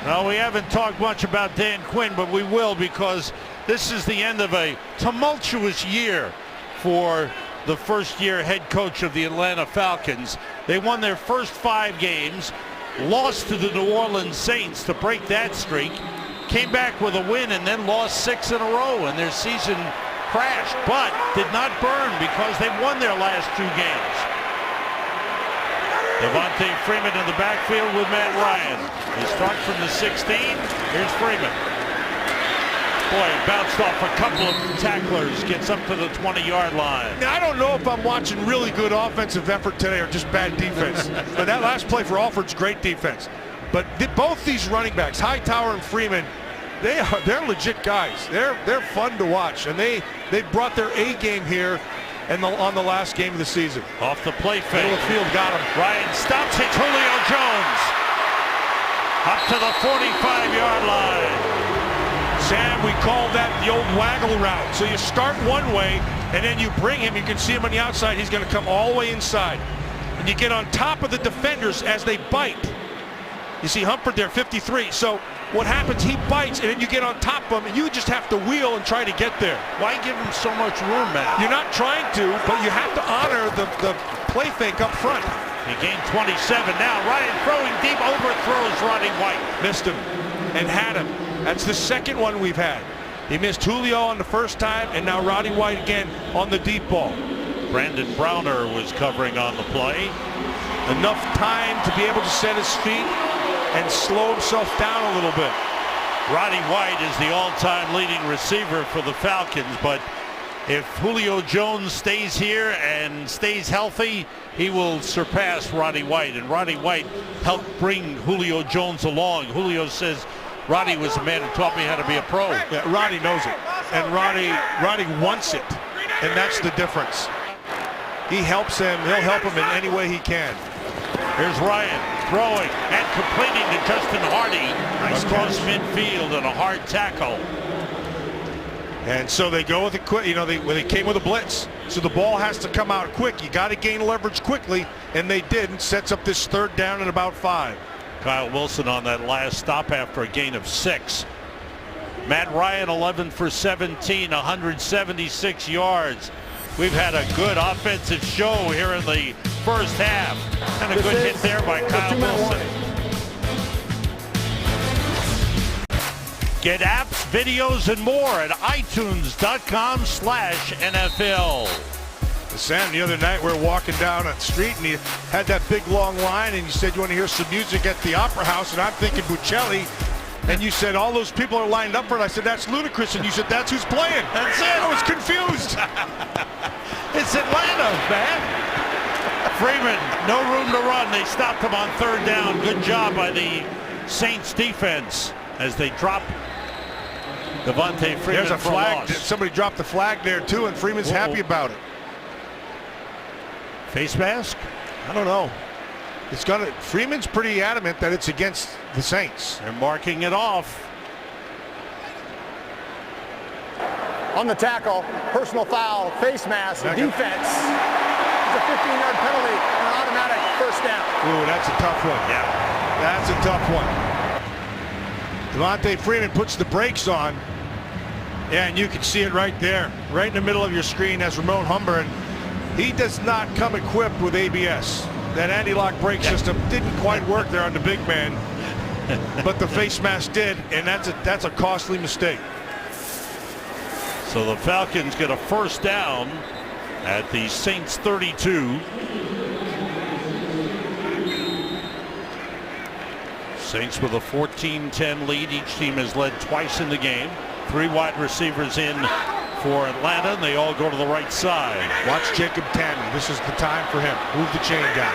No, we haven't talked much about Dan Quinn, but we will, because this is the end of a tumultuous year for the first-year head coach of the Atlanta Falcons. They won their first 5 games, lost to the New Orleans Saints to break that streak, came back with a win, and then lost 6 in a row, and their season crashed, but did not burn because they won their last 2 games. Devontae Freeman in the backfield with Matt Ryan. They start from the 16. Here's Freeman. Boy, bounced off a couple of tacklers, gets up to the 20-yard line. Now, I don't know if I'm watching really good offensive effort today or just bad defense. But that last play for Alford's great defense. But both these running backs, Hightower and Freeman, they're legit guys. They're fun to watch, and they brought their A game here and on the last game of the season. Off the play fake. Middle of the field got him. Ryan stops, hits Julio Jones. Up to the 45-yard line. Sam, we call that the old waggle route. So you start one way, and then you bring him. You can see him on the outside. He's going to come all the way inside. And you get on top of the defenders as they bite. You see Humphord there, 53. So what happens, he bites, and then you get on top of him, and you just have to wheel and try to get there. Why give him so much room, Matt? You're not trying to, but you have to honor the play fake up front. He gained 27 now. Ryan throwing deep, overthrows Roddy White. Missed him and had him. That's the second one we've had. He missed Julio on the first time, and now Roddy White again on the deep ball. Brandon Browner was covering on the play. Enough time to be able to set his feet and slow himself down a little bit. Roddy White is the all-time leading receiver for the Falcons, but if Julio Jones stays here and stays healthy, he will surpass Roddy White, and Roddy White helped bring Julio Jones along. Julio says Roddy was the man who taught me how to be a pro. Yeah, Roddy knows it, and Roddy wants it, and that's the difference. He helps him. He'll help him in any way he can. Here's Ryan throwing and completing to Justin Hardy across midfield and a hard tackle. And so they go with it quick. They came with a blitz, so the ball has to come out quick. You got to gain leverage quickly, and they did. And sets up this 3rd down and about 5. Kyle Wilson on that last stop after a gain of 6. Matt Ryan 11 for 17, 176 yards. We've had a good offensive show here in the first half. And a good hit there by Kyle Wilson. Get apps, videos, and more at iTunes.com/NFL. Sam, the other night we were walking down the street and you had that big long line and you said you want to hear some music at the Opera House, and I'm thinking Buccelli. And you said all those people are lined up for it. I said that's ludicrous, and you said that's who's playing. That's it. I was confused. It's Atlanta, man. Freeman, no room to run. They stopped him on 3rd down. Good job by the Saints defense as they drop Devontae Freeman. There's a flag. Loss. Somebody dropped the flag there too, and Freeman's happy about it. Face mask? I don't know. Freeman's pretty adamant that it's against the Saints. They're marking it off. On the tackle, personal foul, face mask, defense. It's a 15-yard penalty and an automatic first down. Ooh, that's a tough one. Yeah. That's a tough one. Devontae Freeman puts the brakes on. Yeah, and you can see it right there. Right in the middle of your screen as Ramon Humber. And he does not come equipped with ABS. That anti-lock brake system didn't quite work there on the big man. But the face mask did, and that's a costly mistake. So the Falcons get a first down at the Saints 32. Saints with a 14-10 lead. Each team has led twice in the game. 3 wide receivers in for Atlanta, and they all go to the right side. Watch Jacob Tammy. This is the time for him. Move the chain down.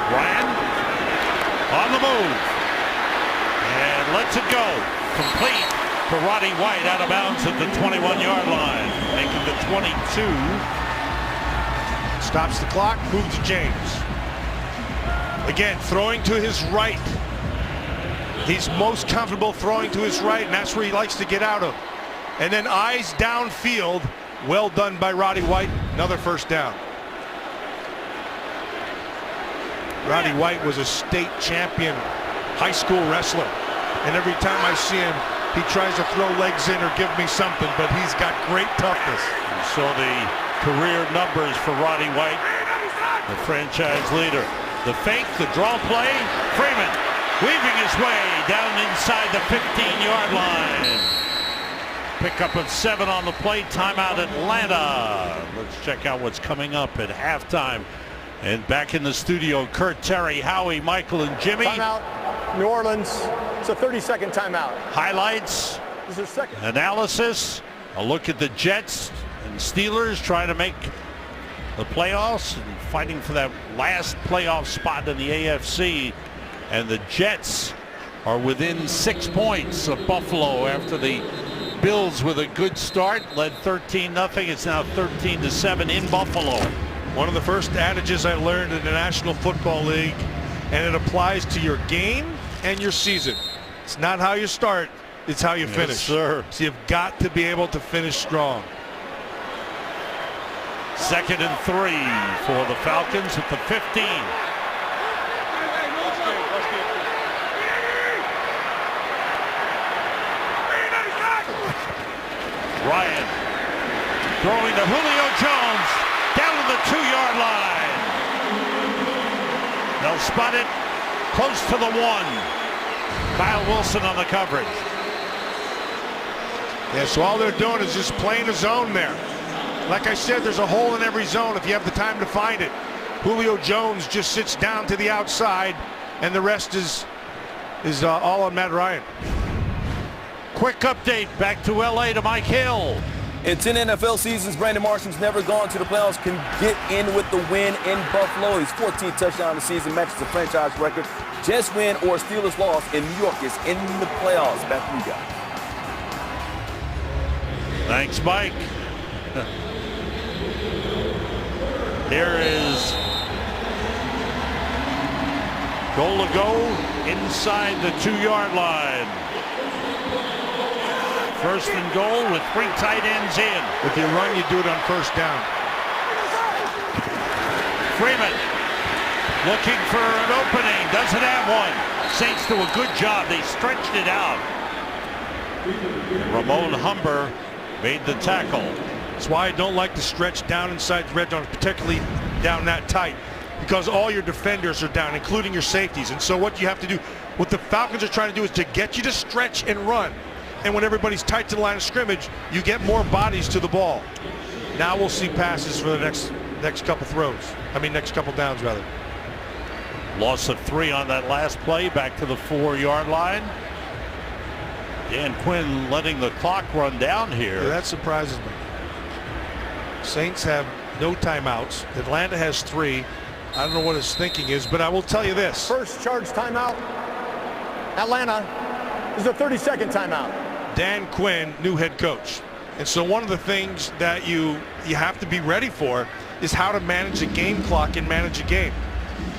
Ryan on the move. And lets it go. Complete for Roddy White, out of bounds at the 21-yard line. Making the 22. Stops the clock, moves the chains. Again, throwing to his right. He's most comfortable throwing to his right, and that's where he likes to get out of. And then eyes downfield. Well done by Roddy White. Another first down. Roddy White was a state champion high school wrestler. And every time I see him, he tries to throw legs in or give me something, but he's got great toughness. You saw the career numbers for Roddy White, the franchise leader. The fake, the draw play, Freeman weaving his way down inside the 15-yard line. Pickup of 7 on the play. Timeout Atlanta. Let's check out what's coming up at halftime. And back in the studio, Kurt, Terry, Howie, Michael, and Jimmy. Timeout, New Orleans. It's a 30-second timeout. Highlights, This is second. analysis, a look at the Jets and Steelers trying to make the playoffs and fighting for that last playoff spot in the AFC. And the Jets are within 6 points of Buffalo after the Bills with a good start led 13-0. It's now 13-7 in Buffalo. One of the first adages I learned in the National Football League, and it applies to your game and your season. It's not how you start, it's how you finish. Sir. So you've got to be able to finish strong. 2nd and 3 for the Falcons at the 15. Ryan throwing to Julio Jones down to the 2-yard line. They'll spot it close to the 1. Kyle Wilson on the coverage. Yeah, so all they're doing is just playing a zone there. Like I said, there's a hole in every zone if you have the time to find it. Julio Jones just sits down to the outside, and the rest is all on Matt Ryan. Quick update back to LA to Mike Hill. In 10 NFL seasons, Brandon Martian's never gone to the playoffs, can get in with the win in Buffalo. His 14th touchdown this season matches the franchise record. Jets win or Steelers loss, and New York is in the playoffs. Back to you guys. Thanks, Mike. Here is goal to go inside the 2-yard line. 1st and goal with 3 tight ends in. If you run, you do it on first down. Freeman looking for an opening, doesn't have one. Saints do a good job. They stretched it out. Ramon Humber made the tackle. That's why I don't like to stretch down inside the red zone, particularly down that tight, because all your defenders are down, including your safeties. And so what you have to do, what the Falcons are trying to do, is to get you to stretch and run. And when everybody's tight to the line of scrimmage, you get more bodies to the ball. Now we'll see passes for the next couple throws. Next couple downs, rather. Loss of 3 on that last play, back to the 4-yard line. Dan Quinn letting the clock run down here. Yeah, that surprises me. Saints have no timeouts. Atlanta has 3. I don't know what his thinking is, but I will tell you this. First charge timeout, Atlanta. This is a 30-second timeout. Dan Quinn, new head coach. And so one of the things that you have to be ready for is how to manage a game clock and manage a game.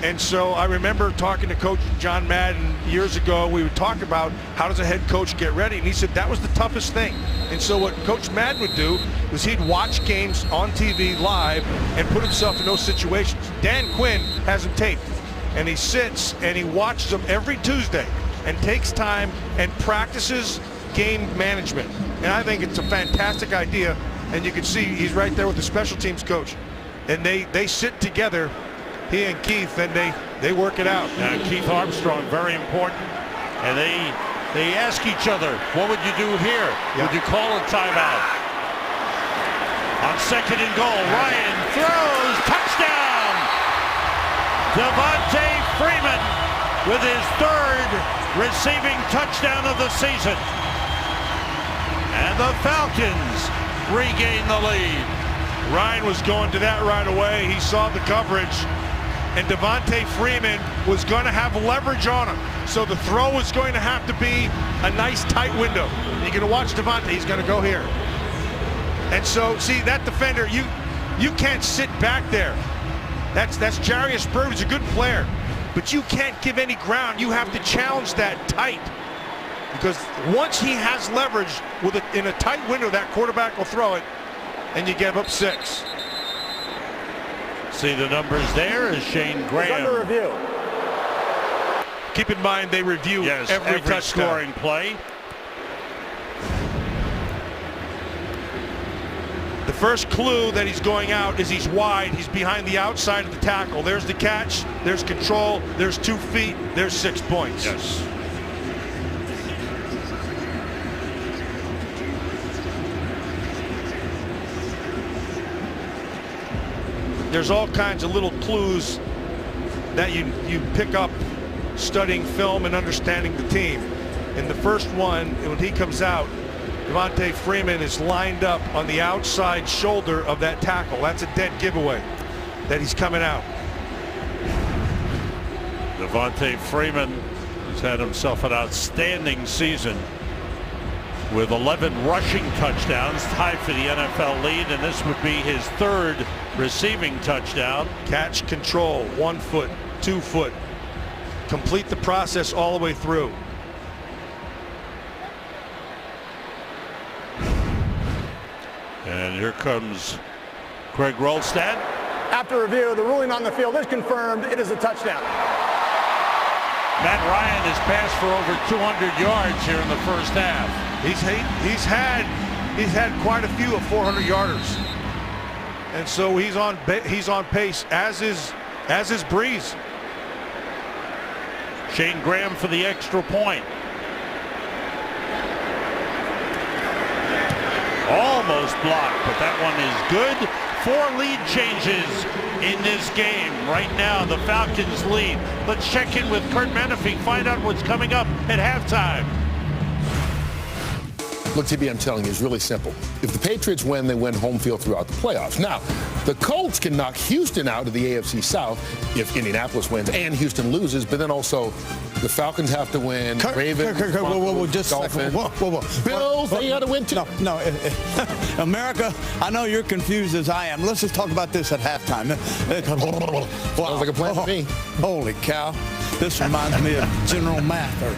And so I remember talking to Coach John Madden years ago. We would talk about how does a head coach get ready, and he said that was the toughest thing. And so what Coach Madden would do was he'd watch games on TV live and put himself in those situations. Dan Quinn has him taped, and he sits and he watches them every Tuesday and takes time and practices game management. And I think it's a fantastic idea. And you can see he's right there with the special teams coach, and they sit together, he and Keith, and they work it out. Keith Armstrong, very important. And they ask each other, what would you do here? Yeah. Would you call a timeout? On 2nd and goal, Ryan throws, touchdown! Devontae Freeman with his 3rd receiving touchdown of the season. And the Falcons regain the lead. Ryan was going to that right away. He saw the coverage, and Devontae Freeman was going to have leverage on him. So the throw was going to have to be a nice tight window. You're going to watch Devontae, he's going to go here. And so, see, that defender, you can't sit back there. That's Jarius Byrd, who's a good player. But you can't give any ground. You have to challenge that tight. Because once he has leverage in a tight window, that quarterback will throw it, and you give up 6. See the numbers there is Shane Graham. Under review. Keep in mind they review every touchdown. Scoring play. The first clue that he's going out is he's wide. He's behind the outside of the tackle. There's the catch. There's control. There's 2 feet. There's 6 points. Yes. There's all kinds of little clues that you pick up studying film and understanding the team. In the first one, when he comes out, Devontae Freeman is lined up on the outside shoulder of that tackle. That's a dead giveaway that he's coming out. Devontae Freeman has had himself an outstanding season with 11 rushing touchdowns, tied for the NFL lead, and this would be his 3rd receiving touchdown. Catch, control, 1 foot, 2 foot. Complete the process all the way through. And here comes Craig Rolstad. After review, the ruling on the field is confirmed. It is a touchdown. Matt Ryan has passed for over 200 yards here in the first half. He's had quite a few of 400-yarders, and so he's on pace, as is Breeze. Shane Graham for the extra point. Almost blocked, but that one is good. 4 lead changes in this game. Right now, the Falcons lead. Let's check in with Kurt Menefee, find out what's coming up at halftime. Look, TB, I'm telling you, it's really simple. If the Patriots win, they win home field throughout the playoffs. Now, the Colts can knock Houston out of the AFC South if Indianapolis wins and Houston loses, but then also the Falcons have to win. Ravens, Dolphins, Bills, they got to win too. No, America, I know you're confused as I am. Let's just talk about this at halftime. Sounds like a plan to me. Holy cow. This reminds me of General Mather.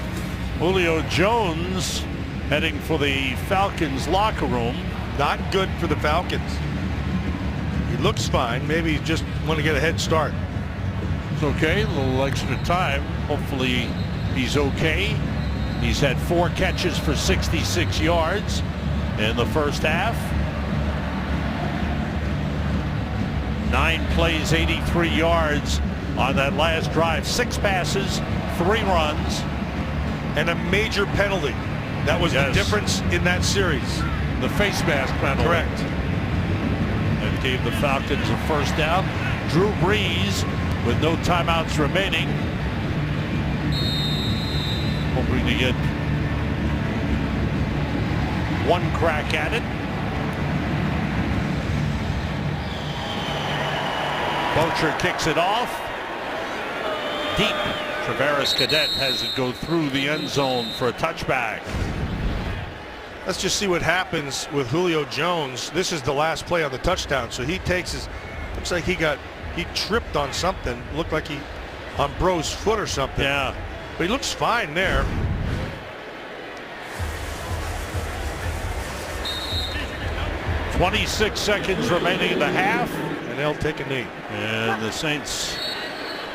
Julio Jones heading for the Falcons locker room. Not good for the Falcons. He looks fine. Maybe he just want to get a head start. It's okay, a little extra time. Hopefully he's okay. He's had 4 catches for 66 yards in the first half. 9 plays, 83 yards on that last drive. 6 passes, 3 runs. And a major penalty. That was the difference in that series. The face mask penalty. Correct. That gave the Falcons a first down. Drew Brees with no timeouts remaining, hoping to get 1 crack at it. Bocher kicks it off. Deep. Travaris Cadet has it go through the end zone for a touchback. Let's just see what happens with Julio Jones. This is the last play on the touchdown, so he takes his, looks like he got he tripped on something. Looked like he on Bro's foot or something. Yeah. But he looks fine there. .26 seconds remaining in the half. And they'll take a knee. And the Saints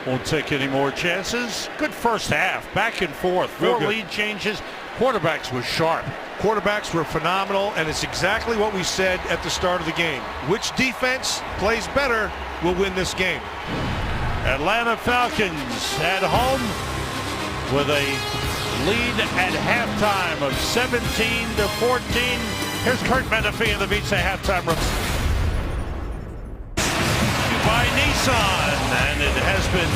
won't take any more chances. Good first half. Back and forth. Four lead changes. Quarterbacks was sharp. Quarterbacks were phenomenal, and it's exactly what we said at the start of the game. Which defense plays better will win this game. Atlanta Falcons at home with a lead at halftime of 17-14. Here's Kurt Menefee and the Visa halftime room. By Nissan, and it has been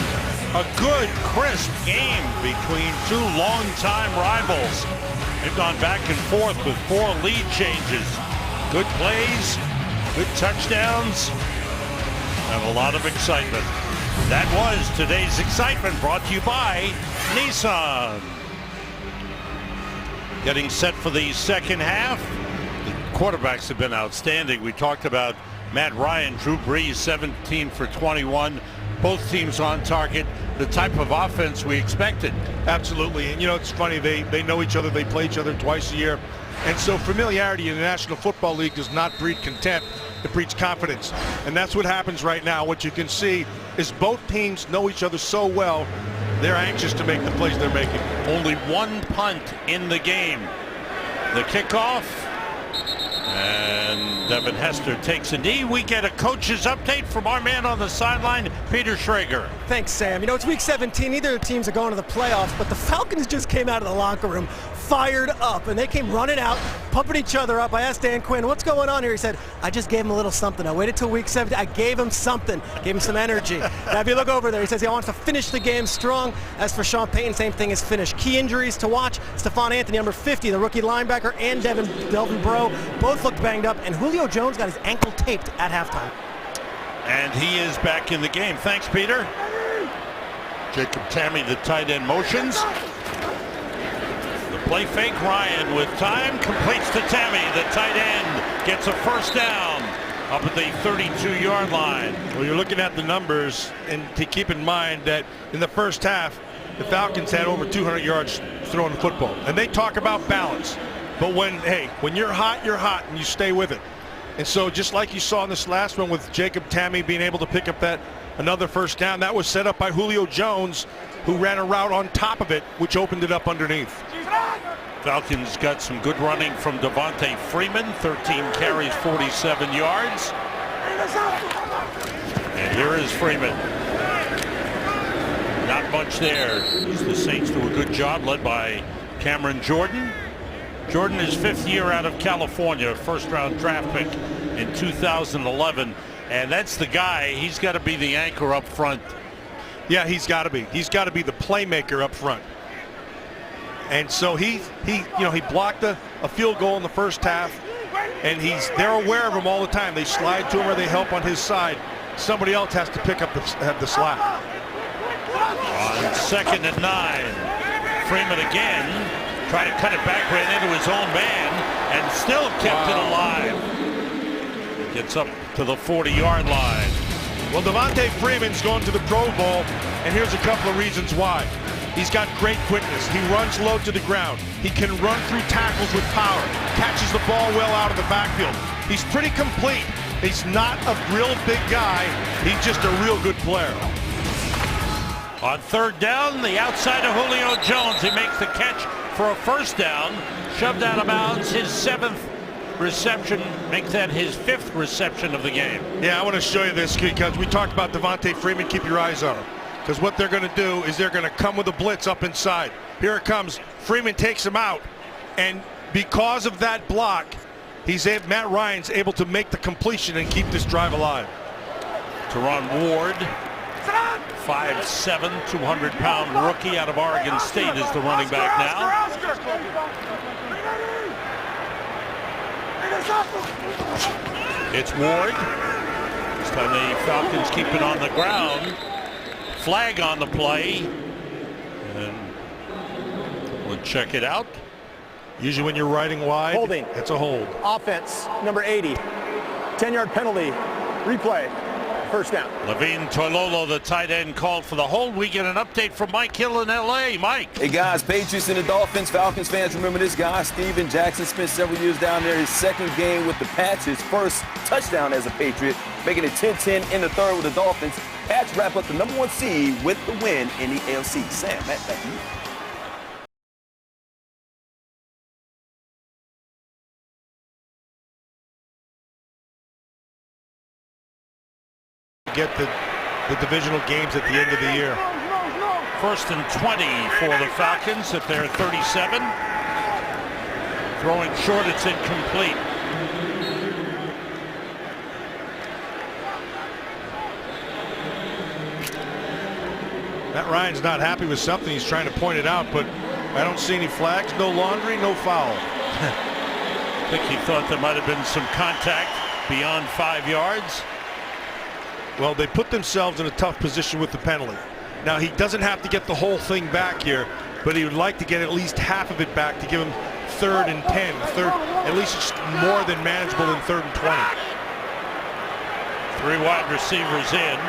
a good, crisp game between two longtime rivals. They've gone back and forth with 4 lead changes. Good plays, good touchdowns, and a lot of excitement. That was today's excitement, brought to you by Nissan. Getting set for the second half. The quarterbacks have been outstanding. We talked about Matt Ryan, Drew Brees, 17 for 21. Both teams on target. The type of offense we expected. Absolutely. And you know, it's funny, they know each other. They play each other twice a year. And so familiarity in the National Football League does not breed contempt. It breeds confidence. And that's what happens right now. What you can see is both teams know each other so well, they're anxious to make the plays they're making. Only 1 punt in the game. The kickoff. And Devin Hester takes a knee. We get a coach's update from our man on the sideline, Peter Schrager. Thanks, Sam. You know, it's week 17. Neither of the teams are going to the playoffs, but the Falcons just came out of the locker room fired up, and they came running out, pumping each other up. I asked Dan Quinn, what's going on here? He said, I just gave him a little something. I waited till week 17. I gave him something. Gave him some energy. Now, if you look over there, he says he wants to finish the game strong. As for Sean Payton, same thing is finished. Key injuries to watch. Stephon Anthony, number 50, the rookie linebacker, and Delvin Breaux both looked banged up, and Julio Jones got his ankle taped at halftime. And he is back in the game. Thanks, Peter. Jacob Tammy, the tight end, motions. The play fake, Ryan with time, completes to Tammy. The tight end gets a first down up at the 32-yard line. Well, you're looking at the numbers, and to keep in mind that in the first half, the Falcons had over 200 yards throwing the football. And they talk about balance. But when you're hot, and you stay with it. And so just like you saw in this last one with Jacob Tammy being able to pick up another first down, that was set up by Julio Jones, who ran a route on top of it, which opened it up underneath. Falcons got some good running from Devontae Freeman, 13 carries, 47 yards. And here is Freeman. Not much there. The Saints do a good job, led by Cameron Jordan. Jordan is 5th year out of California, first-round draft pick in 2011. And that's the guy. He's got to be the anchor up front. Yeah, he's got to be. He's got to be the playmaker up front. And so he blocked a field goal in the first half, and they're aware of him all the time. They slide to him or they help on his side. Somebody else has to pick up the slack. On 2nd and 9, Freeman again trying to cut it back, ran into his own man, and still kept it alive. Gets up to the 40-yard line. Well, Devontae Freeman's going to the Pro Bowl, and here's a couple of reasons why. He's got great quickness. He runs low to the ground. He can run through tackles with power. Catches the ball well out of the backfield. He's pretty complete. He's not a real big guy. He's just a real good player. On 3rd down, the outside of Julio Jones. He makes the catch for a first down. Shoved out of bounds. His 7th reception. Makes that his 5th reception of the game. Yeah, I want to show you this because we talked about Devontae Freeman. Keep your eyes on him. Because what they're going to do is they're going to come with a blitz up inside. Here it comes. Freeman takes him out. And because of that block, Matt Ryan's able to make the completion and keep this drive alive. Teron Ward, 5'7", 200-pound rookie out of Oregon State is the running back now. It's Ward. This time the Falcons keep it on the ground. Flag on the play, and we'll check it out. Usually when you're riding wide, holding. It's a hold. Offense, number 80. 10-yard penalty. Replay. first down. Levine Toilolo, the tight end, called for the hold. We get an update from Mike Hill in L.A. Mike. Hey, guys, Patriots and the Dolphins. Falcons fans remember this guy, Steven Jackson, spent several years down there. His second game with the Pats, his first touchdown as a Patriot, making it 10-10 in the third with the Dolphins. Pats wrap up the #1 seed with the win in the AFC. Sam, Matt, back to you. Get the divisional games at the end of the year. 1st and 20 for the Falcons at their 37. Throwing short, it's incomplete. Matt Ryan's not happy with something. He's trying to point it out, but I don't see any flags, no laundry, no foul. I think he thought there might have been some contact beyond 5 yards. Well, they put themselves in a tough position with the penalty. Now, he doesn't have to get the whole thing back here, but he would like to get at least half of it back to give him 3rd and 10. At least it's more than manageable in 3rd and 20. 3 wide receivers in.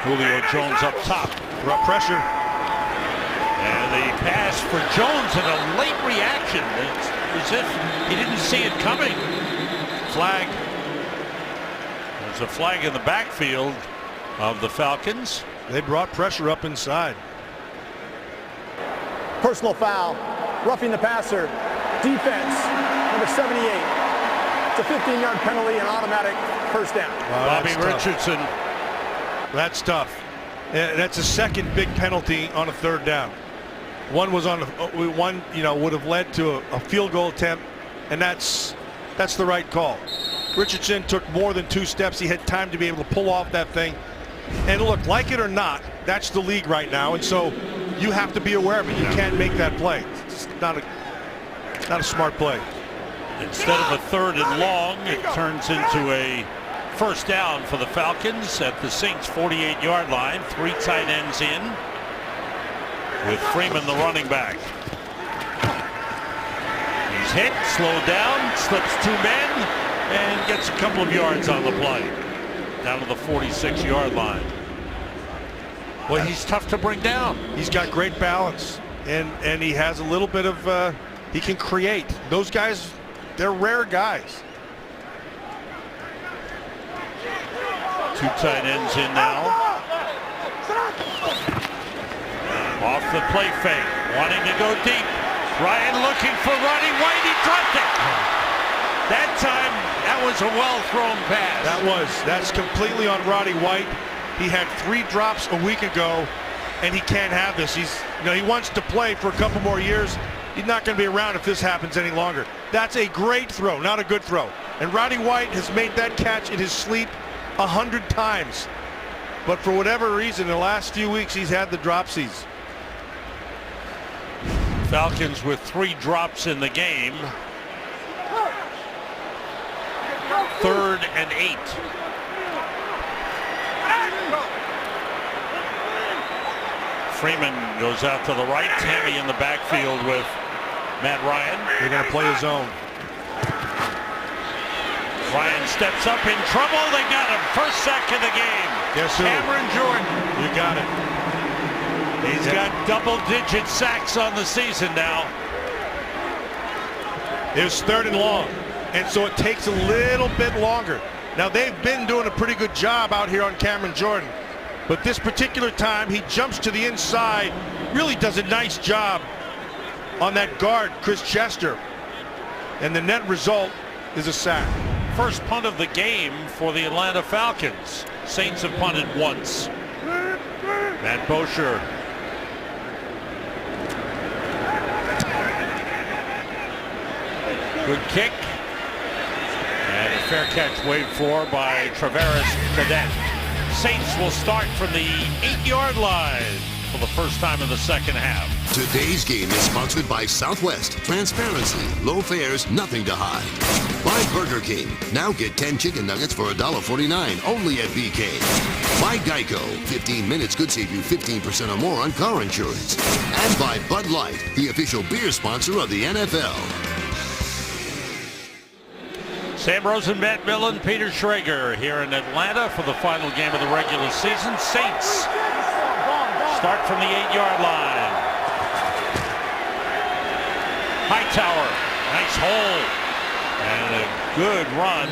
Julio Jones up top. Rough pressure. And the pass for Jones and a late reaction. It's as if he didn't see it coming. Flag. There's a flag in the backfield of the Falcons. They brought pressure up inside. Personal foul, roughing the passer, defense, number 78. It's a 15-yard penalty and automatic first down. Bobby Richardson. That's tough. That's a second big penalty on a 3rd down. One was on one, would have led to a field goal attempt, and that's the right call. Richardson took more than 2 steps. He had time to be able to pull off that thing. And look, like it or not, that's the league right now, and so you have to be aware of it. You can't make that play. It's not a smart play. Instead of a 3rd and long, it turns into a first down for the Falcons at the Saints 48-yard line. 3 tight ends in, with Freeman the running back. He's hit, slowed down, slips 2 men, and gets a couple of yards on the play. Down to the 46-yard line. Well, he's tough to bring down. He's got great balance, and he has a little bit of, he can create. Those guys, they're rare guys. 2 tight ends in now. Off the play fake, wanting to go deep. Ryan looking for Roddy White, he dropped it. That time, that was a well-thrown pass. That's completely on Roddy White. He had 3 drops a week ago, and he can't have this. He wants to play for a couple more years. He's not going to be around if this happens any longer. That's a great throw, not a good throw. And Roddy White has made that catch in his sleep 100 times. But for whatever reason, in the last few weeks, he's had the dropsies. Falcons with 3 drops in the game. 3rd and 8. Freeman goes out to the right. Tammy in the backfield with Matt Ryan. They're going to play his zone. Ryan steps up in trouble. They got him. First sack of the game. Guess who? Cameron Jordan. You got it. He's got double-digit sacks on the season now. It was 3rd and long, and so it takes a little bit longer. Now, they've been doing a pretty good job out here on Cameron Jordan, but this particular time, he jumps to the inside, really does a nice job on that guard, Chris Chester, and the net result is a sack. First punt of the game for the Atlanta Falcons. Saints have punted once. Matt Bosher. Good kick. And a fair catch waved for by Travaris Cadet. Saints will start from the 8-yard line for the first time in the second half. Today's game is sponsored by Southwest. Transparency, low fares, nothing to hide. By Burger King. Now get 10 chicken nuggets for $1.49 only at BK. By Geico. 15 minutes could save you 15% or more on car insurance. And by Bud Light, the official beer sponsor of the NFL. Sam Rosen, Matt Millen, Peter Schrager here in Atlanta for the final game of the regular season. Saints start from the 8-yard line. Hightower, nice hole, and a good run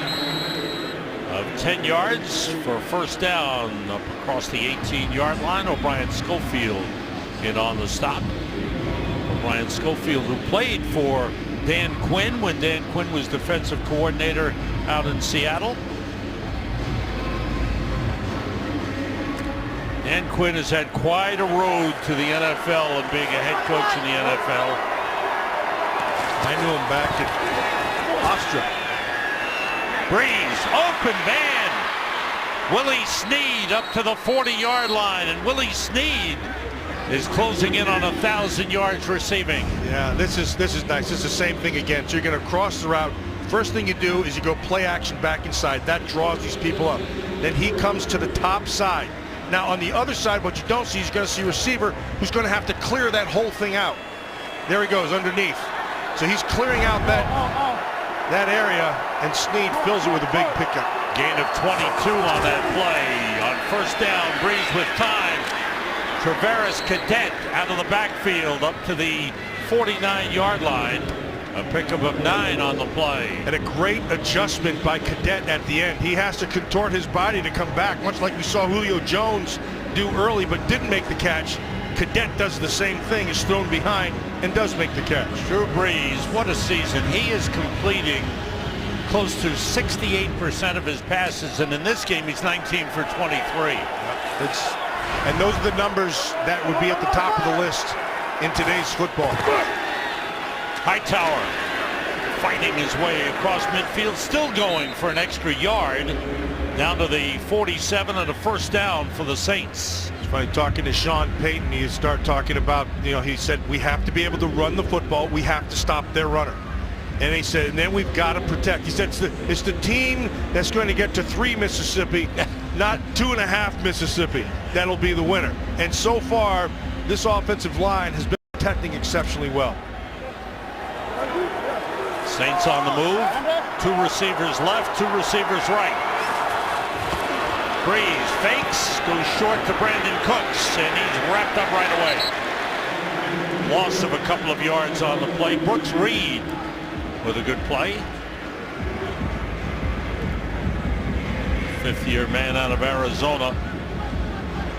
of 10 yards for a first down up across the 18-yard line. O'Brien Schofield in on the stop. O'Brien Schofield, who played for Dan Quinn when Dan Quinn was defensive coordinator out in Seattle. Dan Quinn has had quite a road to the NFL and being a head coach in the NFL. I knew him back at Hofstra. Breeze, open man. Willie Snead up to the 40-yard line, and Willie Snead is closing in on 1,000 yards receiving. Yeah, this is nice. This is the same thing again. So you're going to cross the route. First thing you do is you go play action back inside. That draws these people up. Then he comes to the top side. Now on the other side, what you don't see is you're going to see a receiver who's going to have to clear that whole thing out. There he goes underneath. So he's clearing out that area, and Snead fills it with a big pickup. Gain of 22 on that play. On first down, Breeze with time. Travaris Cadet out of the backfield up to the 49-yard line. A pickup of 9 on the play. And a great adjustment by Cadet at the end. He has to contort his body to come back, much like we saw Julio Jones do early but didn't make the catch. Cadet does the same thing, is thrown behind and does make the catch. Drew Brees, what a season. He is completing close to 68% of his passes, and in this game he's 19 for 23. And those are the numbers that would be at the top of the list in today's football. Hightower fighting his way across midfield, still going for an extra yard down to the 47 and a first down for the Saints. It's funny, talking to Sean Payton, you start talking about, he said, we have to be able to run the football. We have to stop their runner. And he said, and then we've got to protect. He said, it's the team that's going to get to 3 Mississippi, not 2.5 Mississippi. That'll be the winner. And so far, this offensive line has been protecting exceptionally well. Saints on the move. 2 receivers left, 2 receivers right. Breeze fakes, goes short to Brandon Cooks, and he's wrapped up right away. Loss of a couple of yards on the play. Brooks Reed with a good play. 5th-year man out of Arizona.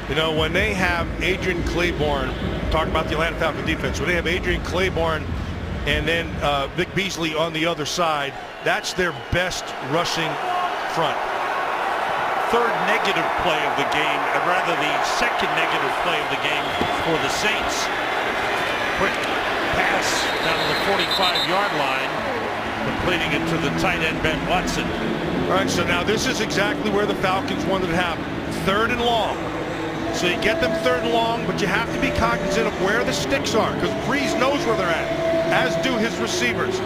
When they have Adrian Claiborne, talking about the Atlanta Falcons defense, when they have Adrian Claiborne and then Vic Beasley on the other side, that's their best rushing front. 3rd negative play of the game, or rather the 2nd negative play of the game for the Saints. Quick pass down to the 45-yard line, completing it to the tight end Ben Watson. All right, so now this is exactly where the Falcons wanted to happen. 3rd and long. So you get them 3rd and long, but you have to be cognizant of where the sticks are, because Breeze knows where they're at, as do his receivers.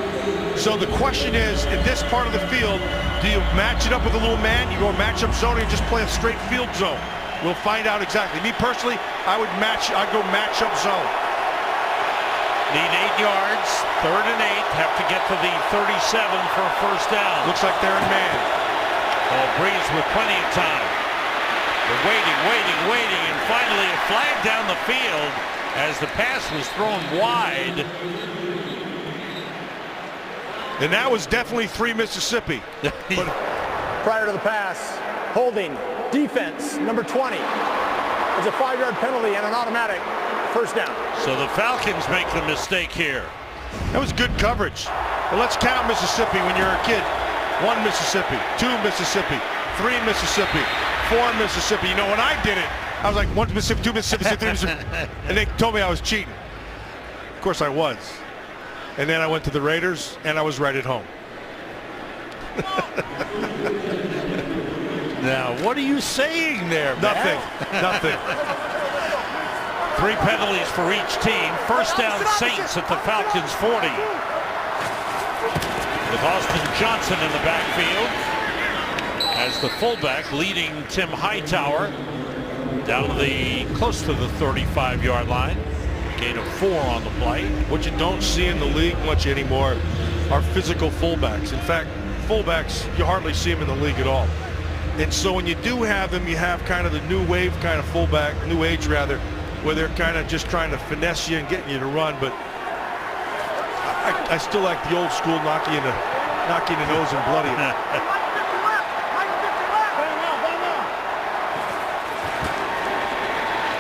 So the question is, in this part of the field, do you match it up with a little man? You go matchup zone, or you just play a straight field zone? We'll find out exactly. Me personally, I'd go matchup zone. Need 8 yards, 3rd and 8, have to get to the 37 for a first down. Looks like they're in man. Breeze with plenty of time. They're waiting, and finally a flag down the field as the pass was thrown wide. And that was definitely 3 Mississippi. But prior to the pass, holding, defense, number 20. It's a 5-yard penalty and an automatic first down. So the Falcons make the mistake here. That was good coverage. But let's count Mississippi when you're a kid. 1 Mississippi, 2 Mississippi, 3 Mississippi, 4 Mississippi. When I did it, I was like 1 Mississippi, 2 Mississippi, 3 Mississippi. And they told me I was cheating. Of course I was. And then I went to the Raiders, and I was right at home. Now, what are you saying there, Nothing. Matt? Nothing. 3 penalties for each team. First down, Saints at the Falcons 40. With Austin Johnson in the backfield as the fullback, leading Tim Hightower down to the close to the 35-yard line. Gain of 4 on the play. What you don't see in the league much anymore are physical fullbacks. In fact, fullbacks, you hardly see them in the league at all. And so when you do have them, you have kind of the new wave kind of fullback, new age rather, where they're kind of just trying to finesse you and getting you to run. But I still like the old school knock you in the nose and bloody you.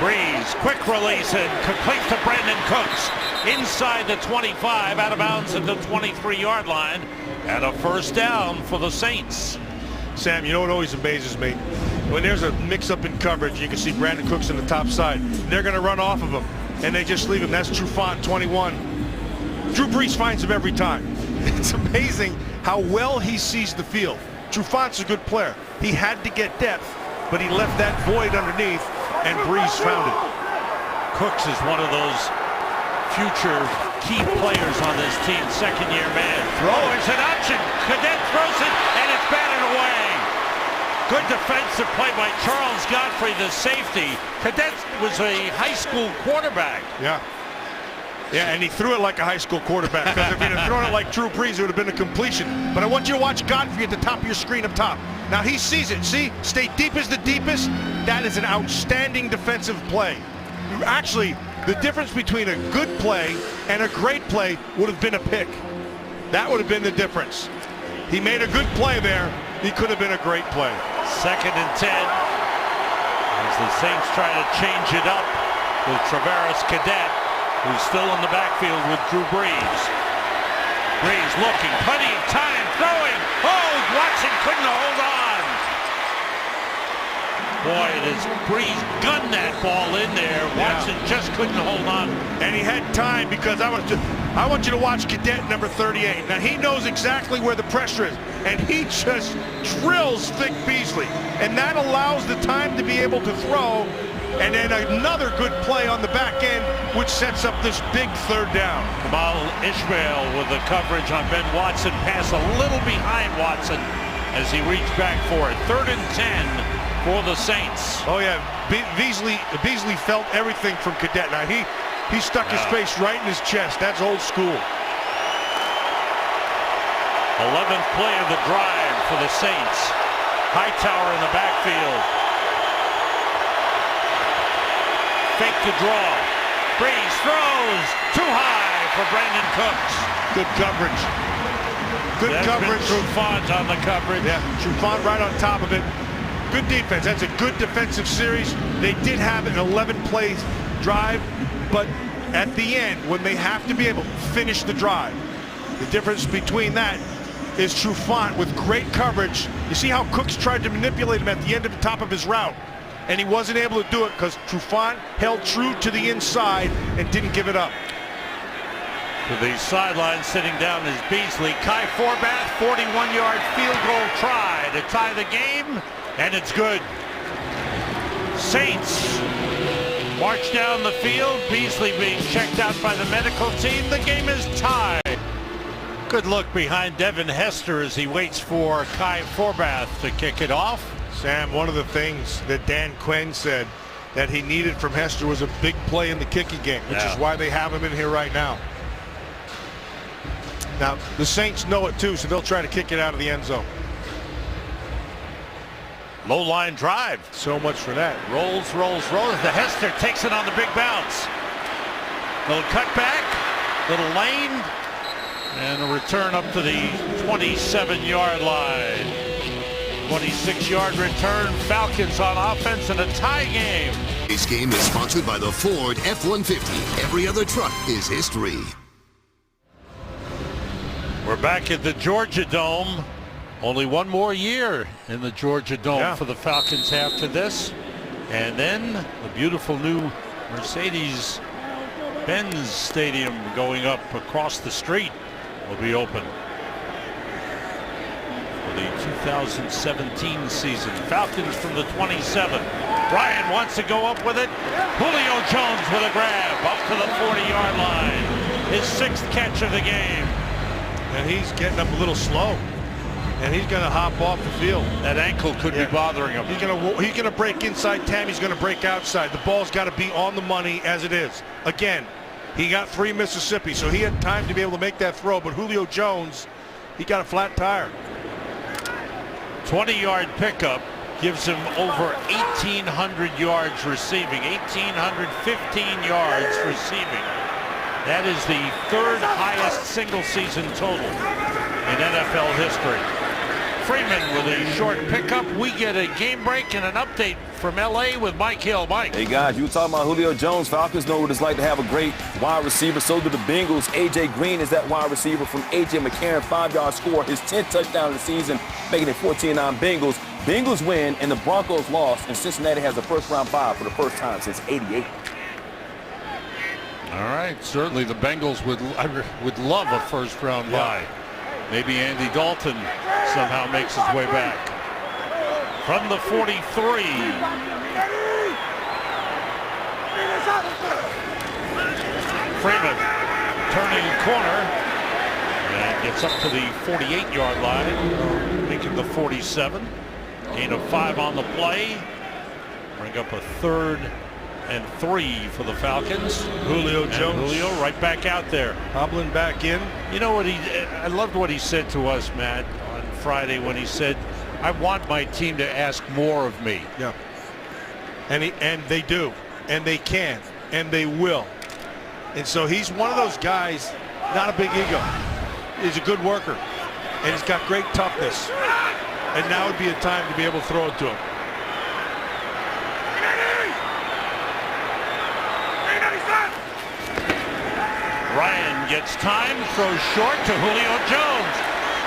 Breeze, quick release and complete to Brandon Cooks. Inside the 25, out of bounds at the 23-yard line. And a first down for the Saints. Sam, you know what always amazes me? When there's a mix-up in coverage, you can see Brandon Cooks on the top side. They're going to run off of him, and they just leave him. That's Trufant, 21. Drew Brees finds him every time. It's amazing how well he sees the field. Trufant's a good player. He had to get depth, but he left that void underneath, and Brees found it. Cooks is one of those future key players on this team. Second-year man. Oh, it's an option. Cadet throws it, and it's batted away. Good defensive play by Charles Godfrey, the safety. Cadet was a high school quarterback. Yeah. Yeah, and he threw it like a high school quarterback. Because if he'd have thrown it like Drew Brees, it would have been a completion. But I want you to watch Godfrey at the top of your screen up top. Now he sees it. See, stay deep as the deepest. That is an outstanding defensive play. Actually, the difference between a good play and a great play would have been a pick. That would have been the difference. He made a good play there. He could have been a great play. 2nd and 10. As the Saints try to change it up with Travaris Cadet, who's still in the backfield with Drew Brees. Brees looking, plenty of time, throwing. Oh, Watson couldn't hold on. Boy, as Brees gunned that ball in there, Watson just couldn't hold on. And he had time because I want you to watch Cadet number 38. Now he knows exactly where the pressure is, and he just drills Vic Beasley, and that allows the time to be able to throw. And then another good play on the back end, which sets up this big third down. Kamal Ishmael with the coverage on Ben Watson. Pass a little behind Watson as he reached back for it. 3rd and 10 for the Saints. Oh yeah, Beasley felt everything from Cadet. Now he stuck his face right in his chest. That's old school. 11th play of the drive for the Saints. Hightower in the backfield. Fake to draw. Brees throws too high for Brandon Cooks. Good coverage. Good coverage. Trufant on the coverage. Yeah, Trufant right on top of it. Good defense. That's a good defensive series. They did have an 11-play drive, but at the end, when they have to be able to finish the drive, the difference between that is Trufant with great coverage. You see how Cooks tried to manipulate him at the end of the top of his route, and he wasn't able to do it because Trufant held true to the inside and didn't give it up. To the sideline, sitting down is Beasley. Kai Forbath, 41-yard field goal try to tie the game, and it's good. Saints march down the field. Beasley being checked out by the medical team. The game is tied. Good look behind Devin Hester as he waits for Kai Forbath to kick it off. Sam, one of the things that Dan Quinn said that he needed from Hester was a big play in the kicking game, which is why they have him in here right now. Now, the Saints know it too, so they'll try to kick it out of the end zone. Low line drive. So much for that. Rolls. The Hester takes it on the big bounce. Little cutback, little lane, and a return up to the 27-yard line. 26-yard return. Falcons on offense in a tie game. This game is sponsored by the Ford F-150. Every other truck is history. We're back at the Georgia Dome. Only one more year in the Georgia Dome for the Falcons after this. And then the beautiful new Mercedes-Benz Stadium going up across the street will be open for the 2017 season. Falcons from the 27. Bryant wants to go up with it. Julio Jones with a grab up to the 40-yard line. His 6th catch of the game. And he's getting up a little slow. And he's going to hop off the field. That ankle could be bothering him. He's going to break inside 10. He's going to break outside. The ball's got to be on the money as it is. Again, he got 3 Mississippi, so he had time to be able to make that throw. But Julio Jones, he got a flat tire. 20-yard pickup gives him over 1,800 yards receiving, 1,815 yards receiving. That is the third highest single-season total in NFL history. Freeman with a short pickup. We get a game break and an update from L.A. with Mike Hill. Mike. Hey, guys, you were talking about Julio Jones. Falcons know what it's like to have a great wide receiver. So do the Bengals. A.J. Green is that wide receiver from A.J. McCarron, 5-yard score, his 10th touchdown of the season, making it 14-9 Bengals. Bengals win, and the Broncos lost, and Cincinnati has a first-round bye for the first time since '88. All right, certainly the Bengals would love a first-round bye. Maybe Andy Dalton somehow makes his way back. From the 43. Freeman turning corner and gets up to the 48-yard line, making the 47. Gain of 5 on the play. Bring up a 3rd and 3 for the Falcons. Julio Jones. Julio right back out there. Hobbling back in. You know what I loved what he said to us, Matt, on Friday when he said, I want my team to ask more of me. Yeah. And they do. And they can. And they will. And so he's one of those guys, not a big ego. He's a good worker. And he's got great toughness. And now would be a time to be able to throw it to him. Ryan gets time, throws short to Julio Jones.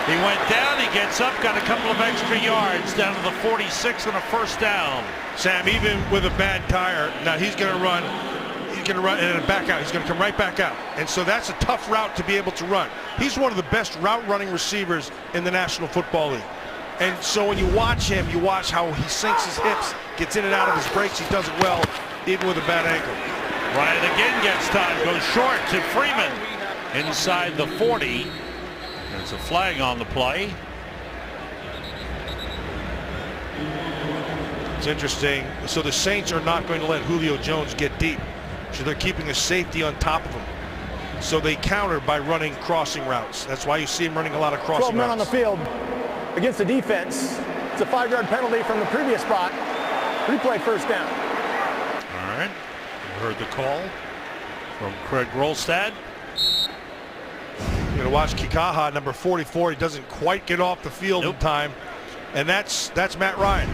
He went down, he gets up, got a couple of extra yards down to the 46 and a first down. Sam, even with a bad tire, now he's going to run and back out. He's going to come right back out. And so that's a tough route to be able to run. He's one of the best route running receivers in the National Football League. And so when you watch him, you watch how he sinks his hips, gets in and out of his breaks. He does it well, even with a bad ankle. Ryan again gets time, goes short to Freeman inside the 40. There's a flag on the play. It's interesting. So the Saints are not going to let Julio Jones get deep. So they're keeping a safety on top of him. So they counter by running crossing routes. That's why you see him running a lot of crossing 12 men routes. on the field against the defense. It's a 5-yard penalty from the previous spot. Replay first down. All right. You heard the call from Craig Rolstad. You're going to watch Kikaha, number 44. He doesn't quite get off the field in time. And that's Matt Ryan.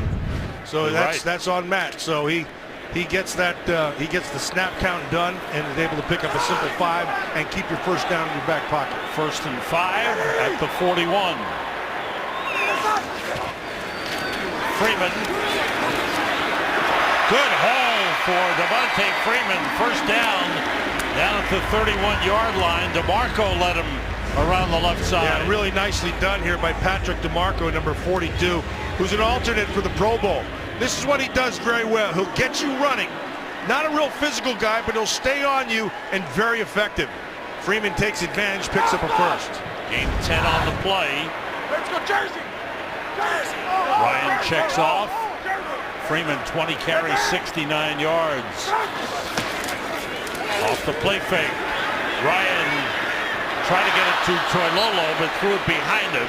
So that's on Matt. So he gets that he gets the snap count done and is able to pick up a simple 5 and keep your first down in your back pocket. 1st and 5 at the 41. Freeman. Good haul for Devontae Freeman. First down at the 31-yard line. DeMarco led him around the left side. Yeah, really nicely done here by Patrick DeMarco, number 42, who's an alternate for the Pro Bowl. This is what he does very well. He'll get you running. Not a real physical guy, but he'll stay on you and very effective. Freeman takes advantage, picks up a first. Gain 10 on the play. Let's go, Jersey! Ryan checks off. Freeman 20 carries, 69 yards. Off the play fake. Ryan tried to get it to Toilolo, but threw it behind him.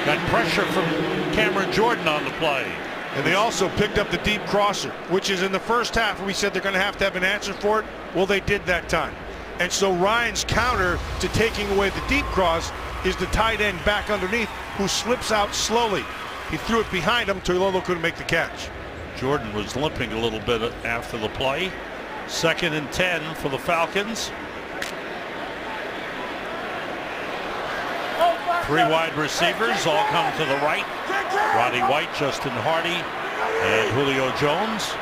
Got pressure from Cameron Jordan on the play. And they also picked up the deep crosser, which is in the first half we said they're going to have an answer for it. Well, they did that time. And so Ryan's counter to taking away the deep cross is the tight end back underneath who slips out slowly. He threw it behind him. Toilolo couldn't make the catch. Jordan was limping a little bit after the play. 2nd and 10 for the Falcons. 3 wide receivers all come to the right. Roddy White, Justin Hardy, and Julio Jones.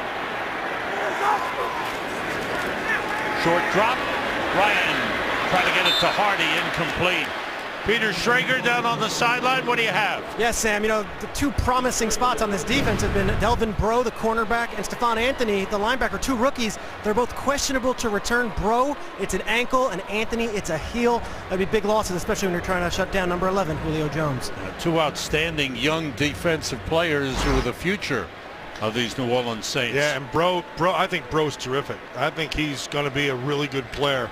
Short drop. Ryan trying to get it to Hardy, incomplete. Peter Schrager down on the sideline. What do you have? Yes, Sam, you know, the 2 promising spots on this defense have been Delvin Breaux, the cornerback, and Stephon Anthony, the linebacker, 2 rookies. They're both questionable to return. Breaux, it's an ankle, and Anthony, it's a heel. That'd be big losses, especially when you're trying to shut down number 11, Julio Jones. 2 outstanding young defensive players who are the future of these New Orleans Saints. Yeah, and Breaux, I think Breaux's terrific. I think he's going to be a really good player.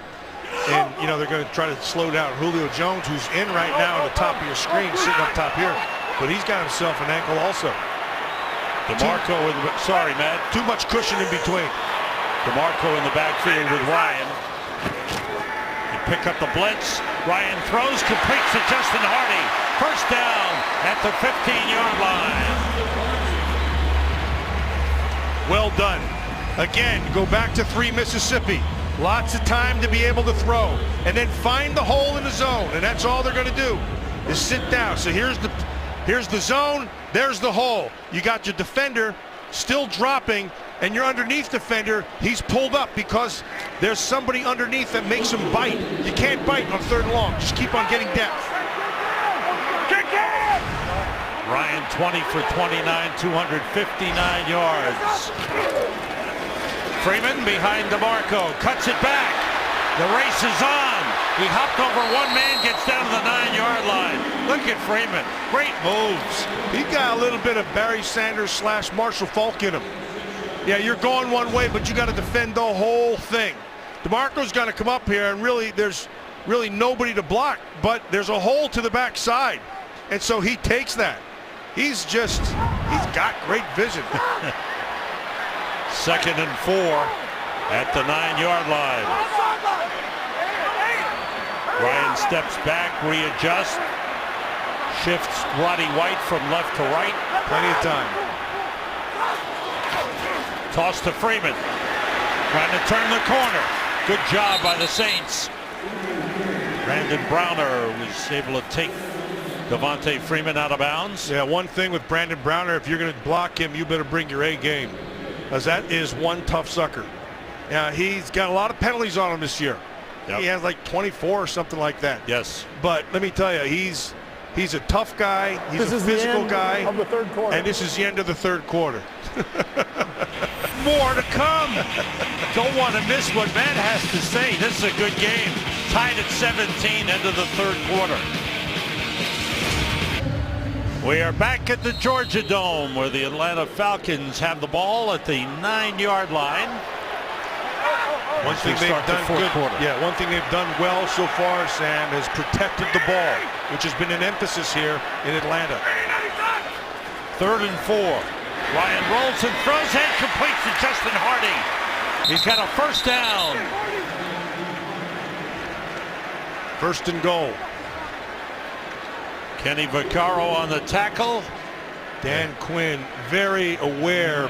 And, you know, they're going to try to slow down Julio Jones, who's in right now at the top of your screen, sitting up top here. but he's got himself an ankle also. DeMarco with, sorry, Matt. Too much cushion in between. DeMarco in the backfield with Ryan. They pick up the blitz. Ryan throws, completes to Justin Hardy. First down at the 15-yard line. Well done. Again, go back to 3 Mississippi. Lots of time to be able to throw. And then find the hole in the zone. And that's all they're going to do is sit down. So here's the zone. There's the hole. You got your defender still dropping, and your underneath defender, he's pulled up because there's somebody underneath that makes him bite. You can't bite on 3rd and long. Just keep on getting depth. Ryan 20 for 29, 259 yards. Freeman behind DeMarco, cuts it back. The race is on. He hopped over one man, gets down to the 9-yard line. Look at Freeman, great moves. He got a little bit of Barry Sanders / Marshall Faulk in him. Yeah, you're going one way, but you got to defend the whole thing. DeMarco's going to come up here, and really, there's really nobody to block, but there's a hole to the backside, and so he takes that. He's got great vision. 2nd and 4 at the 9-yard line. Ryan steps back, readjusts, shifts Roddy White from left to right. Plenty of time. Toss to Freeman. Trying to turn the corner. Good job by the Saints. Brandon Browner was able to take Devontae Freeman out of bounds. Yeah, one thing with Brandon Browner, if you're going to block him, you better bring your A game, because that is one tough sucker. Yeah, he's got a lot of penalties on him this year. Yep. He has like 24 or something like that. Yes. But let me tell you, he's a tough guy. He's a physical guy. Of the 3rd quarter. And this is the end of the 3rd quarter. More to come. Don't want to miss what Matt has to say. This is a good game. Tied at 17, end of the 3rd quarter. We are back at the Georgia Dome, where the Atlanta Falcons have the ball at the 9-yard line. One thing they've done good. Yeah, one thing they've done well so far, Sam, has protected the ball, which has been an emphasis here in Atlanta. 3rd and 4. Ryan rolls and throws and completes to Justin Hardy. He's got a first down. 1st and goal. Kenny Vaccaro on the tackle. Dan Quinn very aware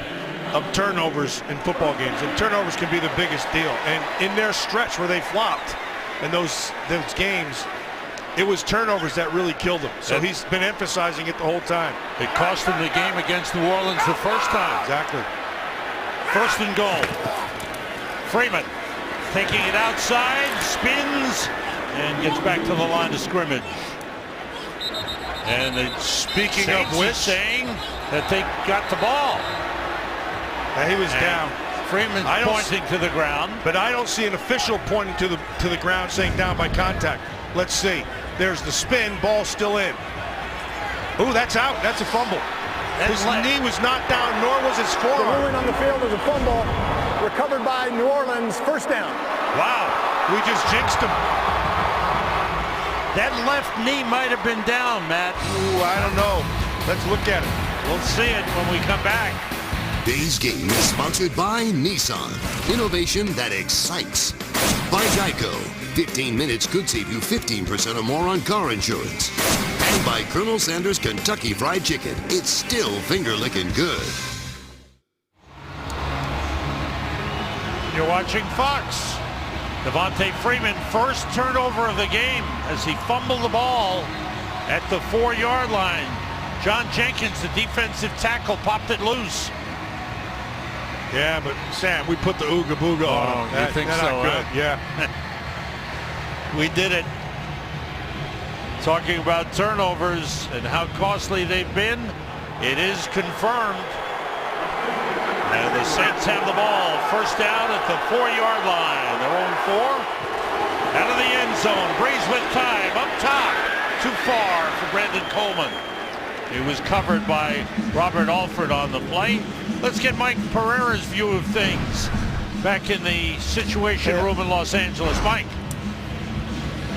of turnovers in football games, and turnovers can be the biggest deal. And in their stretch where they flopped in those games, it was turnovers that really killed them. So he's been emphasizing it the whole time. It cost him the game against New Orleans the first time. Exactly. 1st and goal. Freeman taking it outside, spins, and gets back to the line of scrimmage. And speaking of which, saying that they got the ball. He was down. Freeman's pointing to the ground, but I don't see an official pointing to the ground saying down by contact. Let's see. There's the spin. Ball still in. Ooh, that's out. That's a fumble. His knee was not down, nor was his forearm. The ruling on the field is a fumble recovered by New Orleans. First down. Wow, we just jinxed him. That left knee might have been down, Matt. Ooh, I don't know. Let's look at it. We'll see it when we come back. Today's game is sponsored by Nissan. Innovation that excites. By Geico. 15 minutes could save you 15% or more on car insurance. And by Colonel Sanders Kentucky Fried Chicken. It's still finger-licking good. You're watching Fox. Devontae Freeman, first turnover of the game as he fumbled the ball at the 4-yard line. John Jenkins, the defensive tackle, popped it loose. Yeah, but Sam, we put the ooga booga on him. You think so? Good. Yeah. We did it. Talking about turnovers and how costly they've been, it is confirmed. And the Saints have the ball. First down at the 4-yard line. Their own 4. Out of the end zone. Breeze with time. Up top. Too far for Brandon Coleman. He was covered by Robert Alford on the play. Let's get Mike Pereira's view of things back in the Situation Room in Los Angeles. Mike.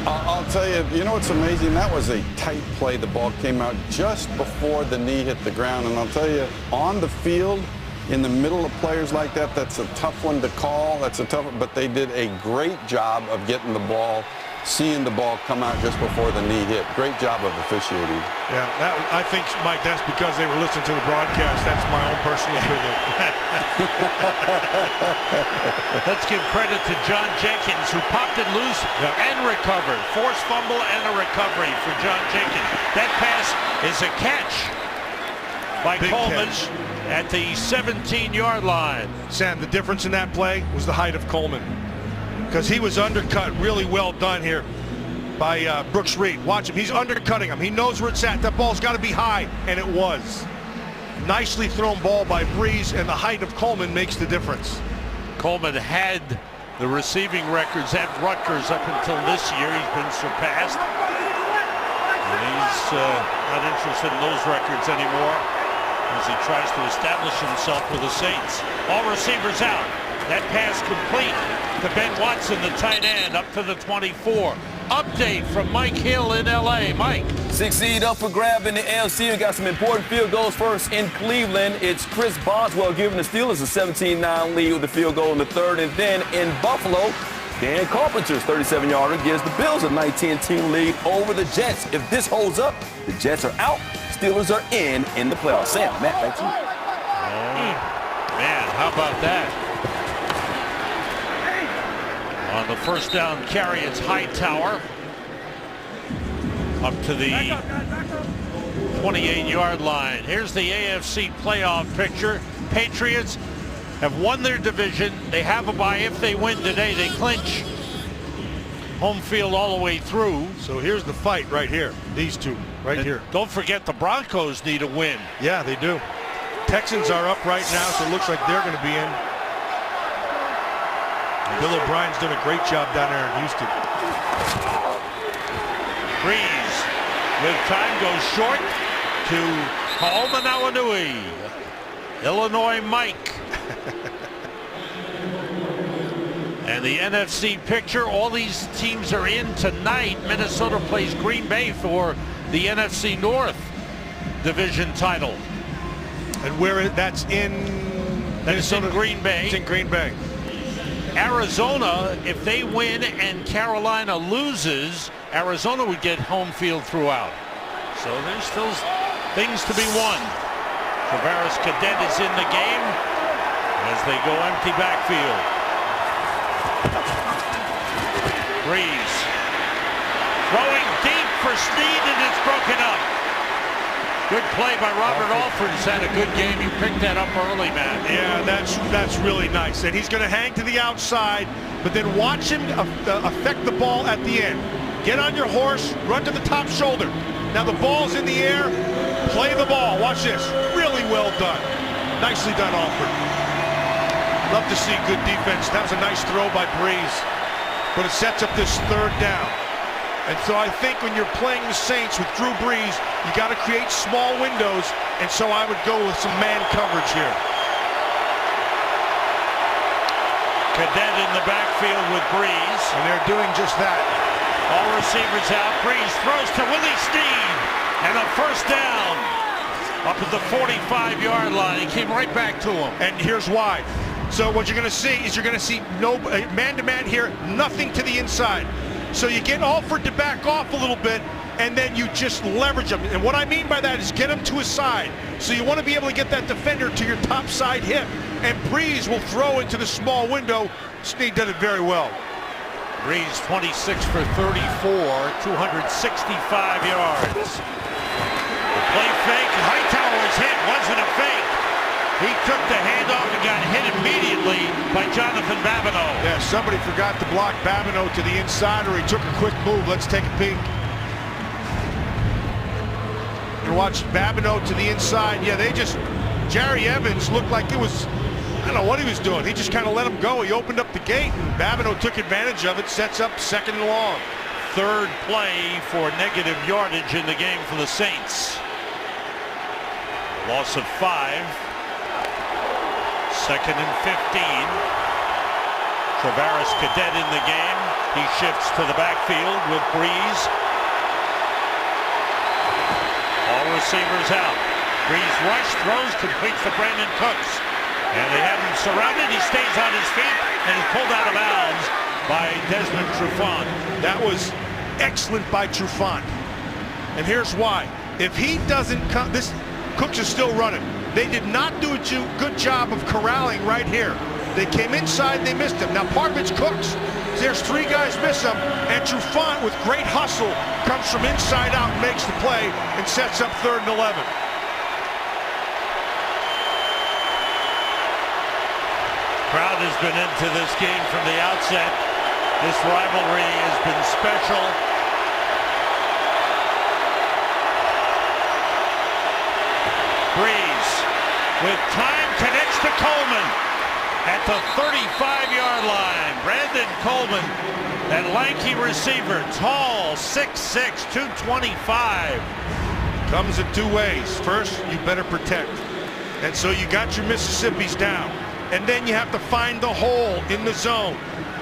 I'll tell you, you know what's amazing? That was a tight play. The ball came out just before the knee hit the ground. And I'll tell you, on the field, in the middle of players like that, that's a tough one to call. That's a tough one, but they did a great job of getting the ball, seeing the ball come out just before the knee hit. Great job of officiating. Yeah, I think, Mike, that's because they were listening to the broadcast. That's my own personal opinion. Let's give credit to John Jenkins, who popped it loose and recovered. Forced fumble and a recovery for John Jenkins. That pass is a catch by Coleman at the 17-yard line. Sam, the difference in that play was the height of Coleman, because he was undercut. Really well done here by Brooks Reed. Watch him. He's undercutting him. He knows where it's at. That ball's got to be high, and it was. Nicely thrown ball by Breeze, and the height of Coleman makes the difference. Coleman had the receiving records at Rutgers up until this year. He's been surpassed. And he's not interested in those records anymore as he tries to establish himself with the Saints. All receivers out. That pass complete to Ben Watson, the tight end, up to the 24. Update from Mike Hill in L.A. Mike. 6th seed up for grab in the AFC. We got some important field goals first in Cleveland. It's Chris Boswell giving the Steelers a 17-9 lead with the field goal in the third. And then in Buffalo, Dan Carpenter's 37-yarder gives the Bills a 19-10 lead over the Jets. If this holds up, the Jets are out. Steelers are in the playoffs. Sam, Matt, back to you. Man, how about that? On the first down carry, it's Hightower up to the 28-yard line. Here's the AFC playoff picture. Patriots have won their division. They have a bye. If they win today, they clinch home field all the way through. So here's the fight right here. These two right here. Don't forget the Broncos need a win. Yeah, they do. Texans are up right now, so it looks like they're going to be in. Bill O'Brien's done a great job down there in Houston. Breeze with time goes short to Kaomanauanui. Illinois Mike. And the NFC picture, all these teams are in tonight. Minnesota plays Green Bay for the NFC North division title. And where that's in Minnesota? In Green Bay. It's in Green Bay. Arizona, if they win and Carolina loses, Arizona would get home field throughout. So there's still things to be won. Travaris Cadet is in the game as they go empty backfield. Breeze throwing deep for Snead, and it's broken up. Good play by Robert Alford's had a good game. You picked that up early, man. Yeah, that's really nice. And he's going to hang to the outside, but then watch him affect the ball at the end. Get on your horse, run to the top shoulder. Now the ball's in the air. Play the ball. Watch this. Really well done. Nicely done, Alford. Love to see good defense. That was a nice throw by Breeze, but it sets up this third down. And so I think when you're playing the Saints with Drew Brees, you got to create small windows, and so I would go with some man coverage here. Cadet in the backfield with Breeze. And they're doing just that. All receivers out. Breeze throws to Willie Snead, and a first down up at the 45-yard line. He came right back to him. And here's why. So what you're going to see is you're going to see no man-to-man here, nothing to the inside. So you get Alford to back off a little bit, and then you just leverage him. And what I mean by that is get him to his side. So you want to be able to get that defender to your top side hip, and Breeze will throw into the small window. Snead did it very well. Breeze 26 for 34, 265 yards. The play fake. Hightower was hit. Wasn't a fake. He took the handoff and got hit immediately by Jonathan Babineau. Yeah, somebody forgot to block Babineau to the inside, or he took a quick move. Let's take a peek. And watch Babineau to the inside. Yeah, Jerry Evans looked like it was, I don't know what he was doing. He just kind of let him go. He opened up the gate, and Babineau took advantage of it, sets up second and long. Third play for negative yardage in the game for the Saints. Loss of 5. Second and 15. Travaris Cadet in the game. He shifts to the backfield with Breeze. All receivers out. Breeze rush, throws, completes to Brandon Cooks. And they have him surrounded. He stays on his feet and is pulled out of bounds by Desmond Trufant. That was excellent by Trufant. And here's why. If he doesn't come, Cooks is still running. They did not do a good job of corralling right here. They came inside, they missed him. Now part of it's Cooks. There's three guys miss him, and Trufant with great hustle comes from inside out and makes the play and sets up 3rd and 11. Crowd has been into this game from the outset. This rivalry has been special. Breeze with time connects to Coleman at the 35-yard line. Brandon Coleman, that lanky receiver, tall, 6'6", 225. Comes in two ways. First, you better protect. And so you got your Mississippis down. And then you have to find the hole in the zone.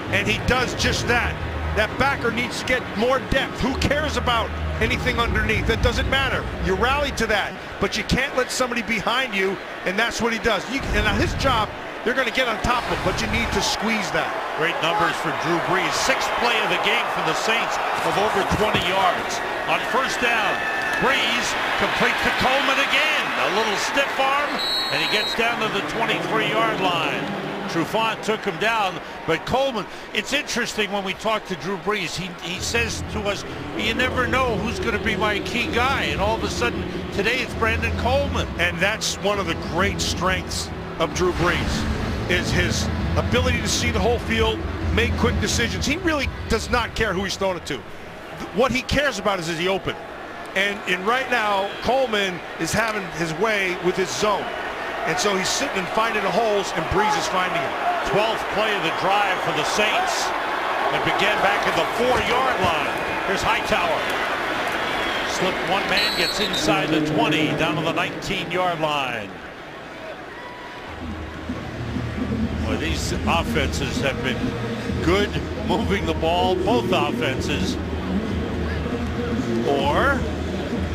And he does just that. That backer needs to get more depth. Who cares about anything underneath? It doesn't matter. You rally to that. But you can't let somebody behind you, and that's what he does. And now his job, they're going to get on top of him, but you need to squeeze that. Great numbers for Drew Brees. 6th play of the game for the Saints of over 20 yards. On 1st down, Brees completes to Coleman again. A little stiff arm, and he gets down to the 23-yard line. Trufant took him down, but Coleman, it's interesting when we talk to Drew Brees, he says to us, you never know who's going to be my key guy, and all of a sudden, today it's Brandon Coleman. And that's one of the great strengths of Drew Brees, is his ability to see the whole field, make quick decisions. He really does not care who he's throwing it to. What he cares about is he open? And right now, Coleman is having his way with his zone. And so he's sitting and finding the holes, and Breeze is finding him. 12th play of the drive for the Saints. It began back at the 4-yard line. Here's Hightower. Slip one man, gets inside the 20, down to the 19-yard line. Well, these offenses have been good moving the ball, both offenses. Or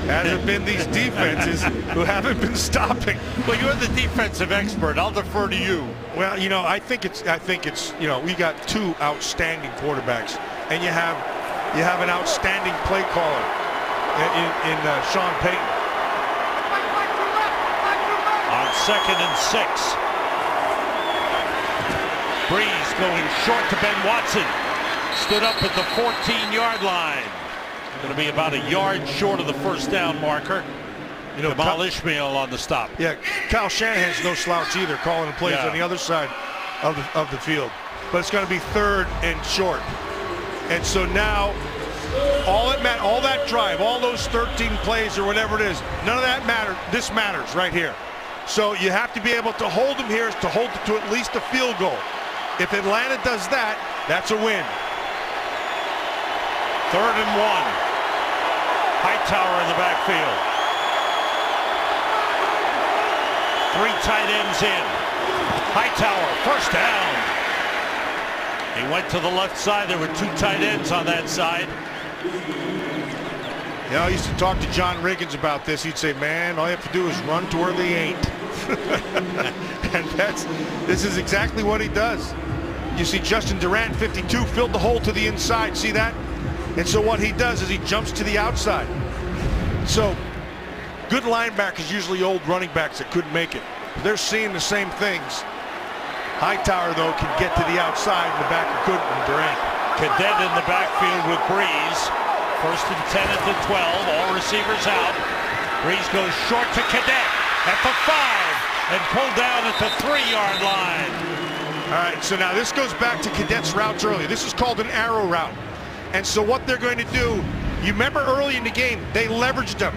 has it been these defenses who haven't been stopping? Well, you're the defensive expert. I'll defer to you. Well, you know, I think it's we got two outstanding quarterbacks, and you have an outstanding play caller in Sean Payton. On 2nd and 6. Breeze going short to Ben Watson. Stood up at the 14-yard line. Going to be about a yard short of the 1st down marker. You know, Jamal Ishmael on the stop. Yeah, Kyle Shanahan's no slouch either, calling the plays on the other side of the field. But it's going to be 3rd and short. And so now, all that drive, all those 13 plays or whatever it is, none of that matters. This matters right here. So you have to be able to hold them here, to hold it to at least a field goal. If Atlanta does that, that's a win. 3rd and 1. Hightower in the backfield. 3 tight ends in. Hightower, 1st down. He went to the left side. There were 2 tight ends on that side. Yeah, I used to talk to John Riggins about this. He'd say, man, all you have to do is run to where they ain't. And this is exactly what he does. You see Justin Durant, 52, filled the hole to the inside. See that? And so what he does is he jumps to the outside. So good linebackers, usually old running backs that couldn't make it. They're seeing the same things. Hightower, though, can get to the outside, and the backer couldn't, and Durant. Cadet in the backfield with Breeze. 1st and 10 at the 12. All receivers out. Breeze goes short to Cadet at the 5 and pulled down at the 3-yard line. All right, so now this goes back to Cadet's routes earlier. This is called an arrow route. And so what they're going to do, you remember early in the game, they leveraged him.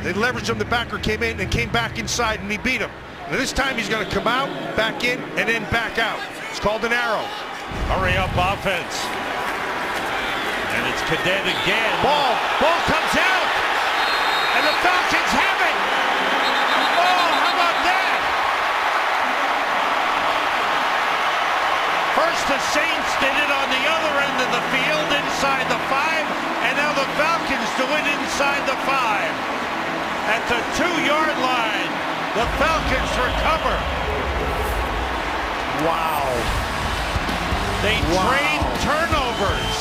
The backer came in and came back inside, and he beat him. And this time he's going to come out, back in, and then back out. It's called an arrow. Hurry up offense. And it's Cadet again. Ball comes out. And the Falcons have it. Oh, how about that? First the Saints did it on the other end in the field inside the 5, and now the Falcons do it inside the 5. At the 2-yard line, the Falcons recover. Wow. They trade turnovers.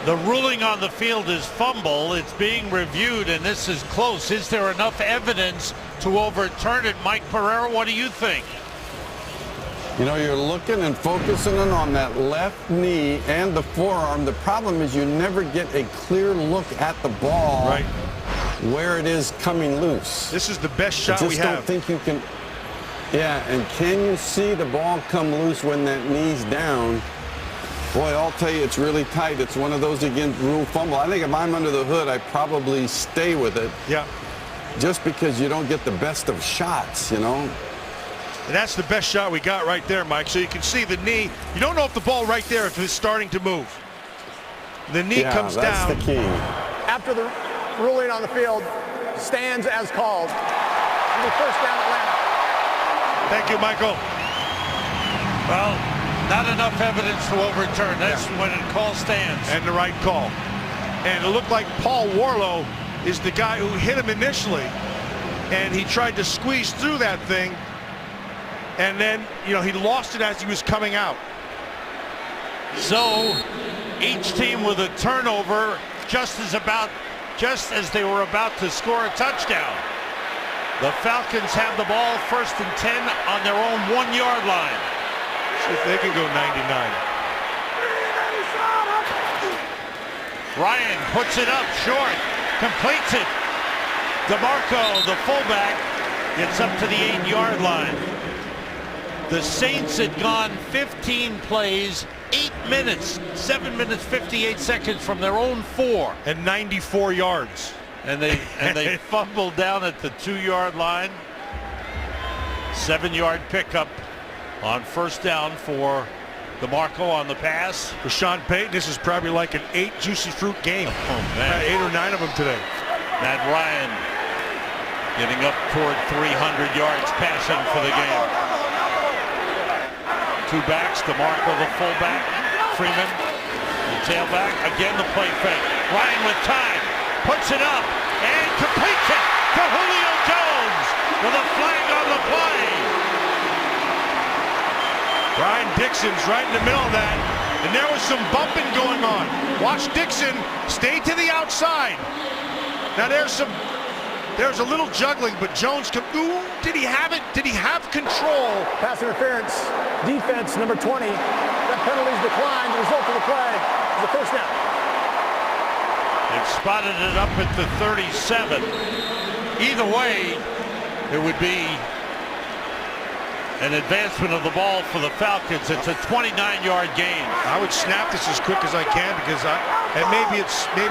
The ruling on the field is fumble. It's being reviewed, and this is close. Is there enough evidence to overturn it? Mike Pereira, what do you think? You know, you're looking and focusing on that left knee and the forearm. The problem is you never get a clear look at the ball, right, where it is coming loose. This is the best shot we have. I just don't think you can. Yeah, and can you see the ball come loose when that knee's down? Boy, I'll tell you, it's really tight. It's one of those against rule fumble. I think if I'm under the hood, I probably stay with it. Yeah. Just because you don't get the best of shots, you know. And that's the best shot we got right there, Mike. So you can see the knee. You don't know if the ball right there, if it's starting to move. The knee comes down. That's the key. After the ruling on the field stands as called. It'll be first down Atlanta. Thank you, Michael. Well, not enough evidence to overturn. That's when a call stands. And the right call. And it looked like Paul Warlow is the guy who hit him initially. And he tried to squeeze through that thing. And then, you know, he lost it as he was coming out. So each team with a turnover just as they were about to score a touchdown. The Falcons have the ball 1st and 10 on their own 1-yard line. See if they can go 99. Ryan puts it up short, completes it. DeMarco, the fullback, gets up to the 8-yard line. The Saints had gone 15 plays, 8 minutes, 7 minutes, 58 seconds from their own 4. And 94 yards. And they fumbled down at the 2-yard line. 7-yard pickup on 1st down for DeMarco on the pass. For Sean Payton, this is probably like an 8 juicy fruit game. Oh, man. 8 or 9 of them today. Matt Ryan getting up toward 300 yards passing for the game. 2 backs, DeMarco the fullback, Freeman the tailback. Again the play fake. Ryan with time, puts it up and completes it to Julio Jones with a flag on the play. Brian Dixon's right in the middle of that, and there was some bumping going on. Watch Dixon stay to the outside. Now there's a little juggling, but Jones ooh, did he have it? Did he have control? Pass interference, defense number 20. That penalty's declined. The result of the play is a first down. They've spotted it up at the 37. Either way, it would be an advancement of the ball for the Falcons. It's a 29-yard gain. I would snap this as quick as I can because maybe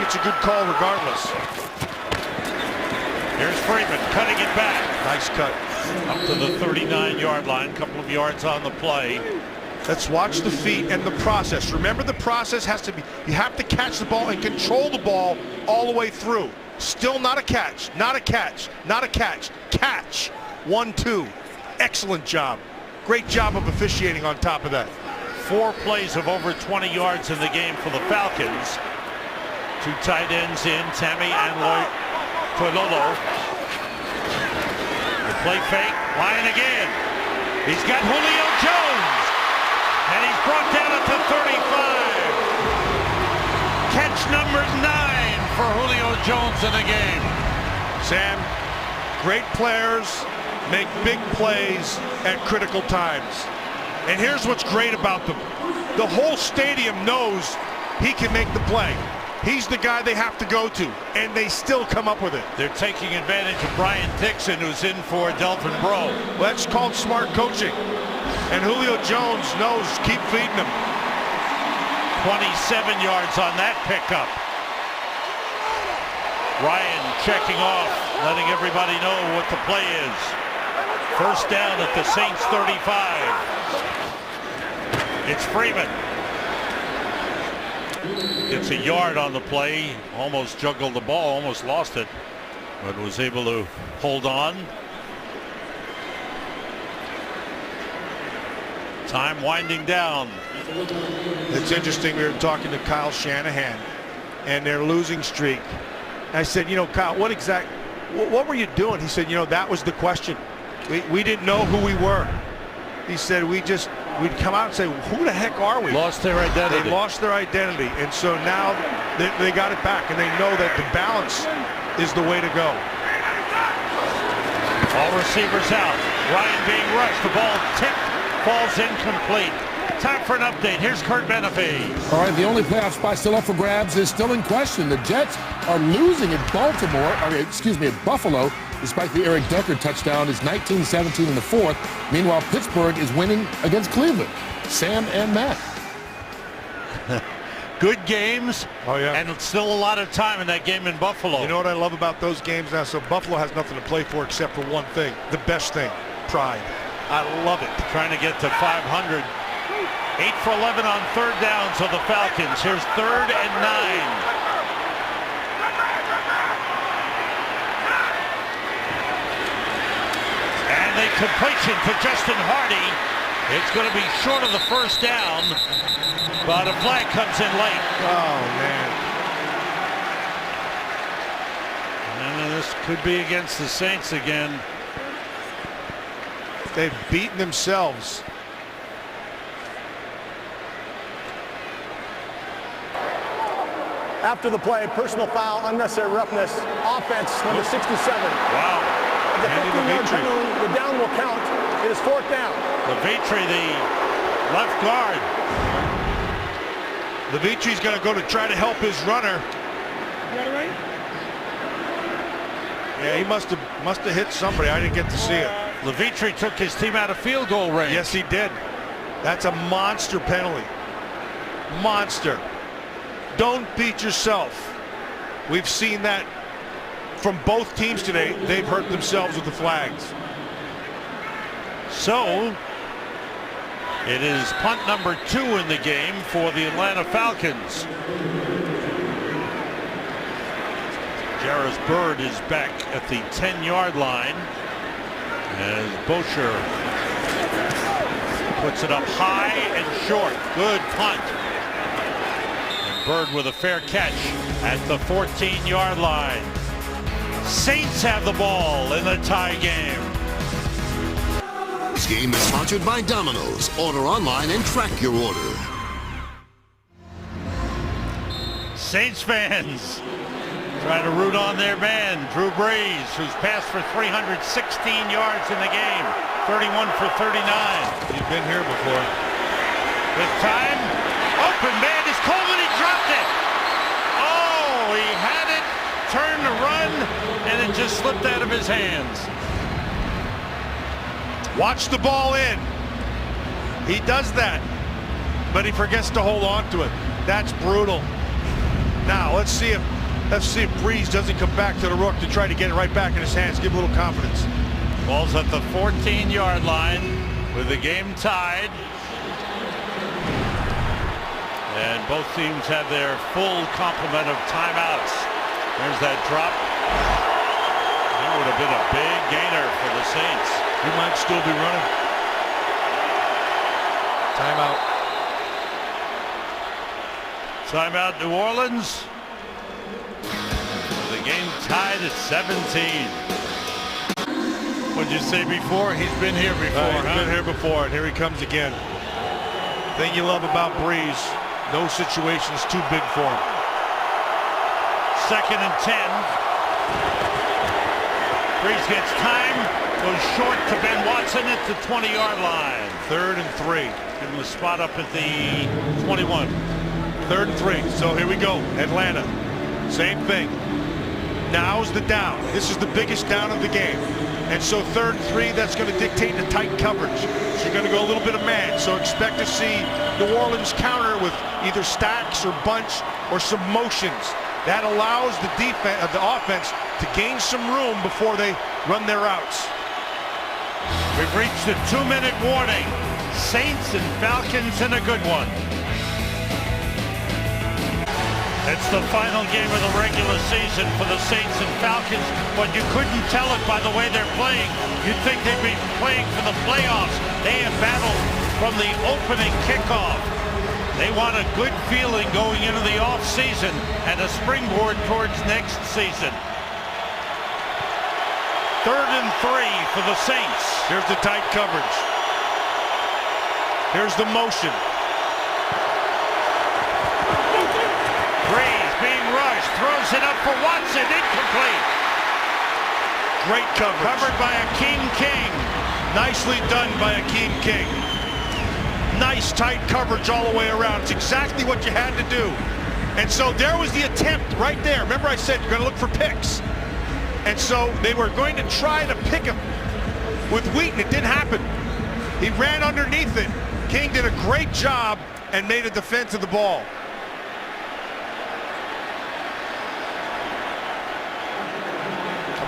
it's a good call regardless. Here's Freeman cutting it back. Nice cut. Up to the 39-yard line, couple of yards on the play. Let's watch the feet and the process. Remember, the process has to be, you have to catch the ball and control the ball all the way through. Still not a catch, not a catch, not a catch. Catch. 1-2. Excellent job. Great job of officiating on top of that. 4 plays of over 20 yards in the game for the Falcons. 2 tight ends in, Tammy and Toilolo. The play fake, Ryan again. He's got Julio Jones, and he's brought down at the 35. Catch number 9 for Julio Jones in the game. Sam, great players make big plays at critical times. And here's what's great about them. The whole stadium knows he can make the play. He's the guy they have to go to, and they still come up with it. They're taking advantage of Brian Dixon, who's in for Delvin Breaux. Well, that's called smart coaching. And Julio Jones knows, keep feeding him. 27 yards on that pickup. Ryan checking off, letting everybody know what the play is. First down at the Saints 35. It's Freeman. It's a yard on the play. Almost juggled the ball, almost lost it, but was able to hold on. Time winding down. It's interesting. We were talking to Kyle Shanahan and their losing streak. I said, Kyle, what were you doing? He said, that was the question. We didn't know who we were. He said, we'd come out and say, who the heck are we? Lost their identity. They lost their identity. And so now they got it back, and they know that the balance is the way to go. All receivers out. Ryan being rushed. The ball tipped, falls incomplete. Time for an update. Here's Kurt Menefee. All right, the only playoff spot still up for grabs is still in question. The Jets are losing at at Buffalo, despite the Eric Decker touchdown. It's 19-17 in the fourth. Meanwhile, Pittsburgh is winning against Cleveland. Sam and Matt. Good games. Oh, yeah. And still a lot of time in that game in Buffalo. You know what I love about those games now? So Buffalo has nothing to play for except for one thing. The best thing. Pride. I love it. Trying to get to 500. 8 for 11 on third down, so the Falcons. Here's 3rd and 9. And the completion to Justin Hardy. It's going to be short of the first down, but a flag comes in late. Oh, man. And this could be against the Saints again. They've beaten themselves. After the play, personal foul, unnecessary roughness, offense, number 67. Wow. The 15-yard penalty, the down will count. It is 4th down. Levitre, the left guard. Levitre's going to go to try to help his runner. You got it right? Yeah, he must have hit somebody. I didn't get to see it. Levitre took his team out of field goal range. Yes, he did. That's a monster penalty. Monster. Don't beat yourself. We've seen that from both teams today. They've hurt themselves with the flags. So it is punt number 2 in the game for the Atlanta Falcons. Jarvis Bird is back at the 10-yard line as Bosher puts it up high and short. Good punt. Bird with a fair catch at the 14-yard line. Saints have the ball in the tie game. This game is sponsored by Domino's. Order online and track your order. Saints fans trying to root on their man, Drew Brees, who's passed for 316 yards in the game, 31 for 39. He's been here before. With time, open man is Coleman, he dropped it. Oh, he had it, turned to run, and it just slipped out of his hands. Watch the ball in. He does that, but he forgets to hold on to it. That's brutal. Now let's see if Brees doesn't come back to the rook to try to get it right back in his hands. Give him a little confidence. Ball's at the 14-yard line with the game tied. And both teams have their full complement of timeouts. There's that drop. That would have been a big gainer for the Saints. He might still be running. Timeout. Timeout, New Orleans. The game tied at 17. What'd you say before? He's been here before, He's been here before, and here he comes again. Thing you love about Brees, no situation is too big for him. 2nd and 10. Brees gets time, goes short to Ben Watson at the 20-yard line. 3rd and 3. Give him a spot up at the 21. 3rd and 3. So here we go. Atlanta. Same thing. Now's the down. This is the biggest down of the game. And so 3rd and 3, that's going to dictate the tight coverage. So you're going to go a little bit of man. So expect to see New Orleans counter with either stacks or bunch or some motions. That allows the offense to gain some room before they run their routes. We've reached a 2-minute warning. Saints and Falcons in a good one. It's the final game of the regular season for the Saints and Falcons, but you couldn't tell it by the way they're playing. You'd think they'd be playing for the playoffs. They have battled from the opening kickoff. They want a good feeling going into the offseason and a springboard towards next season. 3rd and 3 for the Saints. Here's the tight coverage. Here's the motion. Breeze being rushed, throws it up for Watson, incomplete. Great coverage. Covered by Akeem King. Nicely done by Akeem King. Nice tight coverage all the way around. It's exactly what you had to do. And so there was the attempt right there. Remember I said you're going to look for picks. And so they were going to try to pick him with Wheaton. It didn't happen. He ran underneath it. King did a great job and made a defense of the ball.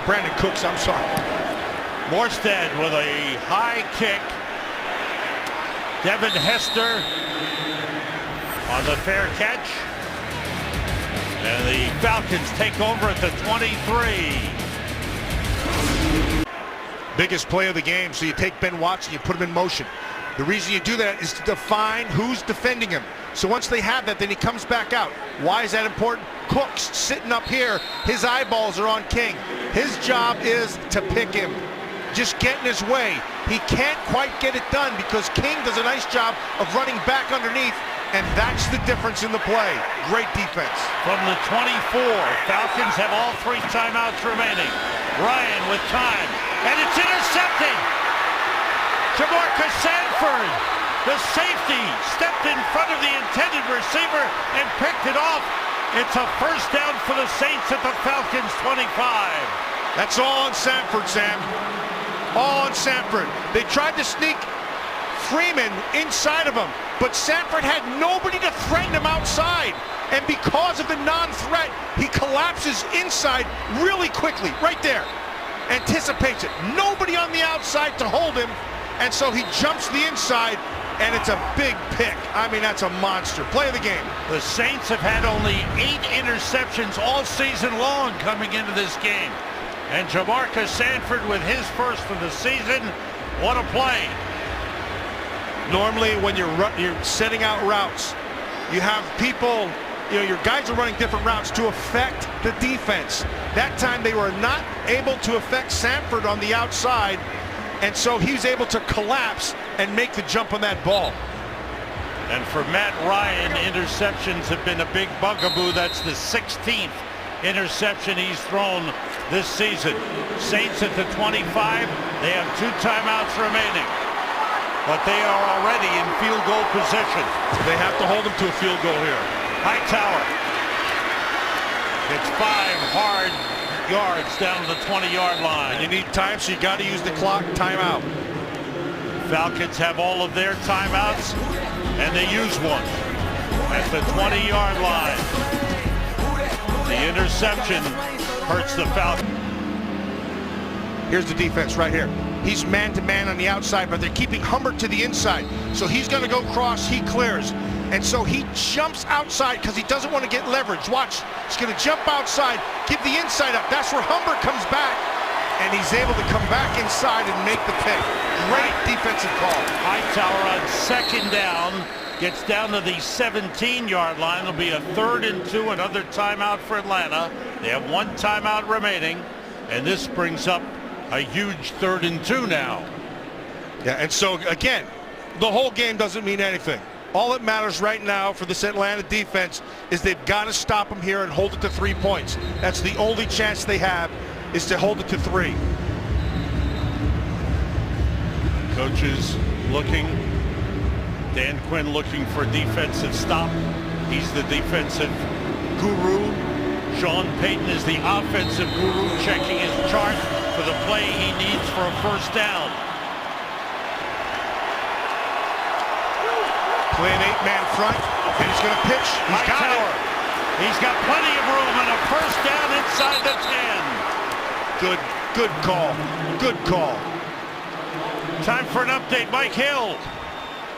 Brandon Cooks, I'm sorry. Morstead with a high kick. Devin Hester on the fair catch. And the Falcons take over at the 23. Biggest play of the game, so you take Ben Watson, you put him in motion. The reason you do that is to define who's defending him. So once they have that, then he comes back out. Why is that important? Cook's sitting up here. His eyeballs are on King. His job is to pick him. Just get in his way. He can't quite get it done because King does a nice job of running back underneath, and that's the difference in the play. Great defense. From the 24, Falcons have all 3 timeouts remaining. Ryan with time, and it's intercepted. Jamarcus Sanford, the safety, stepped in front of the intended receiver and picked it off. It's a first down for the Saints at the Falcons 25. That's all on Sanford, Sam. All on Sanford. They tried to sneak Freeman inside of him, but Sanford had nobody to threaten him outside. And because of the non-threat, he collapses inside really quickly, right there. Anticipates it. Nobody on the outside to hold him, and so he jumps the inside, and it's a big pick. I mean, that's a monster. Play of the game. The Saints have had only 8 interceptions all season long coming into this game. And Jamarcus Sanford with his first of the season. What a play. Normally when you're setting out routes, you have people, your guys are running different routes to affect the defense. That time they were not able to affect Sanford on the outside, and so he's able to collapse and make the jump on that ball. And for Matt Ryan, interceptions have been a big bugaboo. That's the 16th interception he's thrown this season. Saints at the 25. They have 2 timeouts remaining, but they are already in field goal position. They have to hold him to a field goal here. Hightower. It's 5 hard yards down to the 20-yard line. And you need time, so you got to use the clock. Timeout. Falcons have all of their timeouts, and they use one at the 20-yard line. The interception hurts the Falcons. Here's the defense right here. He's man-to-man on the outside, but they're keeping Humbert to the inside. So he's going to go cross, he clears. And so he jumps outside because he doesn't want to get leverage. Watch, he's going to jump outside, give the inside up. That's where Humbert comes back, and he's able to come back inside and make the pick. Great defensive call. Hightower on 2nd down. Gets down to the 17-yard line. It'll be a 3rd and 2, another timeout for Atlanta. They have 1 timeout remaining, and this brings up a huge 3rd and 2 now. Yeah, and so again, the whole game doesn't mean anything. All that matters right now for this Atlanta defense is they've got to stop them here and hold it to 3 points. That's the only chance they have, is to hold it to 3. Coaches looking. Dan Quinn looking for a defensive stop. He's the defensive guru. Sean Payton is the offensive guru, checking his chart for the play he needs for a first down. Play an 8-man front, and he's going to pitch. He's got it. He's got plenty of room and a first down inside the 10. Good call. Good call. Time for an update. Mike Hill.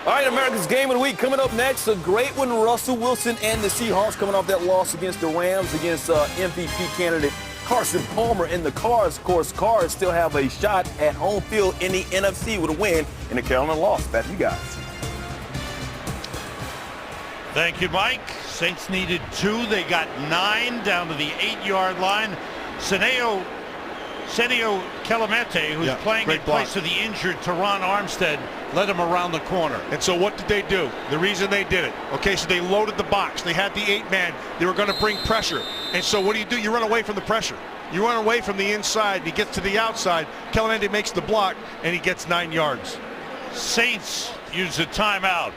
All right, America's Game of the Week coming up next. A great one, Russell Wilson and the Seahawks coming off that loss against the Rams, against MVP candidate Carson Palmer. And the Cards, of course, Cards still have a shot at home field in the NFC with a win, and the Carolina loss. Back to you guys. Thank you, Mike. Saints needed 2. They got 9 down to the 8-yard line. Senio Kelemete, who's playing in place of the injured Teron Armstead, led him around the corner. And so what did they do? The reason they did it. Okay, so they loaded the box. They had the 8-man. They were going to bring pressure. And so what do? You run away from the pressure. You run away from the inside. He gets to the outside. Kelemete makes the block, and he gets 9 yards. Saints use a timeout.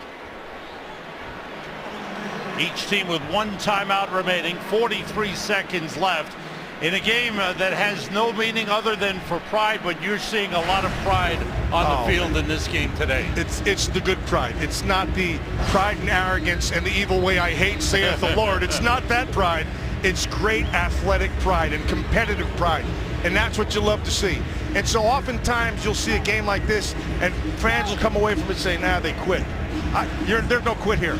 Each team with 1 timeout remaining, 43 seconds left in a game that has no meaning other than for pride, but you're seeing a lot of pride on the field in this game today. It's the good pride. It's not the pride and arrogance and the evil way I hate, saith the Lord. It's not that pride. It's great athletic pride and competitive pride. And that's what you love to see. And so oftentimes you'll see a game like this and fans will come away from it saying, nah, they quit. There's no quit here.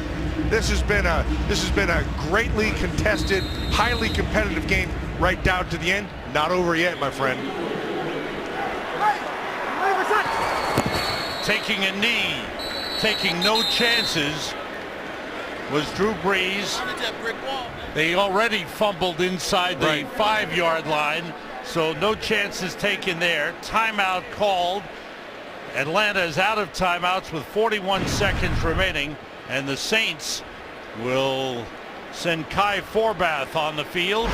This has been a greatly contested, highly competitive game right down to the end. Not over yet, my friend. Taking a knee, taking no chances was Drew Brees. They already fumbled inside the 5-yard line, so no chances taken there. Timeout called. Atlanta is out of timeouts with 41 seconds remaining, and the Saints will send Kai Forbath on the field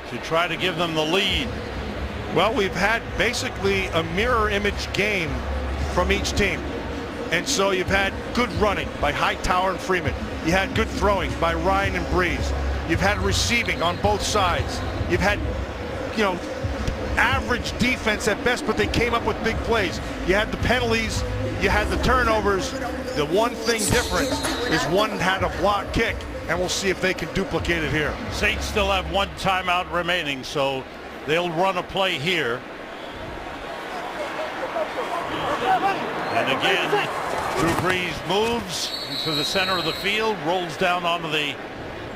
to try to give them the lead. Well, we've had basically a mirror image game from each team. And so you've had good running by Hightower and Freeman. You had good throwing by Ryan and Breeze. You've had receiving on both sides. You've had, average defense at best, but they came up with big plays. You had the penalties, you had the turnovers. The one thing different is one had a block kick, and we'll see if they can duplicate it here. Saints still have 1 timeout remaining, so they'll run a play here. And again, Drew Brees moves into the center of the field, rolls down onto the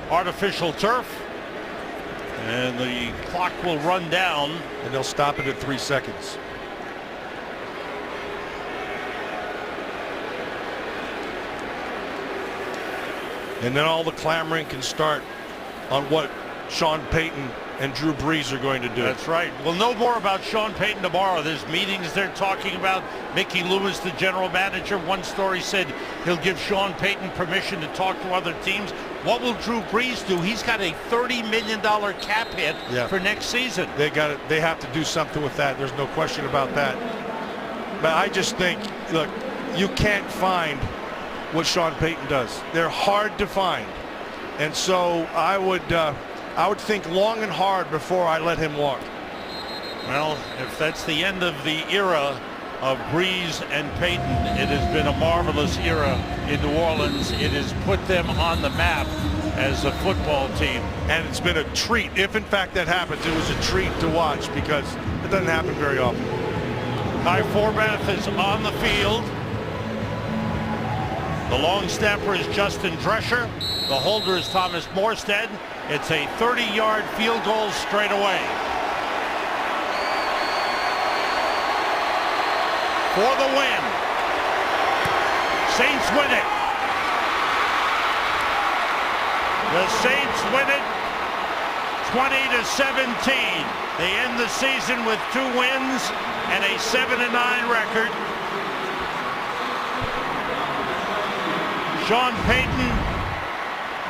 artificial turf, and the clock will run down. And they'll stop it at 3 seconds. And then all the clamoring can start on what Sean Payton and Drew Brees are going to do. That's right. We'll know more about Sean Payton tomorrow. There's meetings they're talking about. Mickey Loomis, the general manager, one story said he'll give Sean Payton permission to talk to other teams. What will Drew Brees do? He's got a $30 million cap hit for next season. They have to do something with that. There's no question about that. But I just think, look, you can't find what Sean Payton does. They're hard to find. And so I would think long and hard before I let him walk. Well, if that's the end of the era of Brees and Payton, it has been a marvelous era in New Orleans. It has put them on the map as a football team. And it's been a treat. If in fact that happens, it was a treat to watch because it doesn't happen very often. Kai Forbath is on the field. The long snapper is Justin Drescher. The holder is Thomas Morstead. It's a 30-yard field goal straight away. For the win. Saints win it. The Saints win it 20-17. They end the season with 2 wins and a 7-9 record. Sean Payton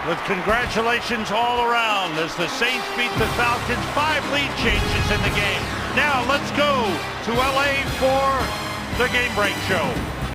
with congratulations all around as the Saints beat the Falcons. 5 lead changes in the game. Now let's go to LA for the Game Break Show.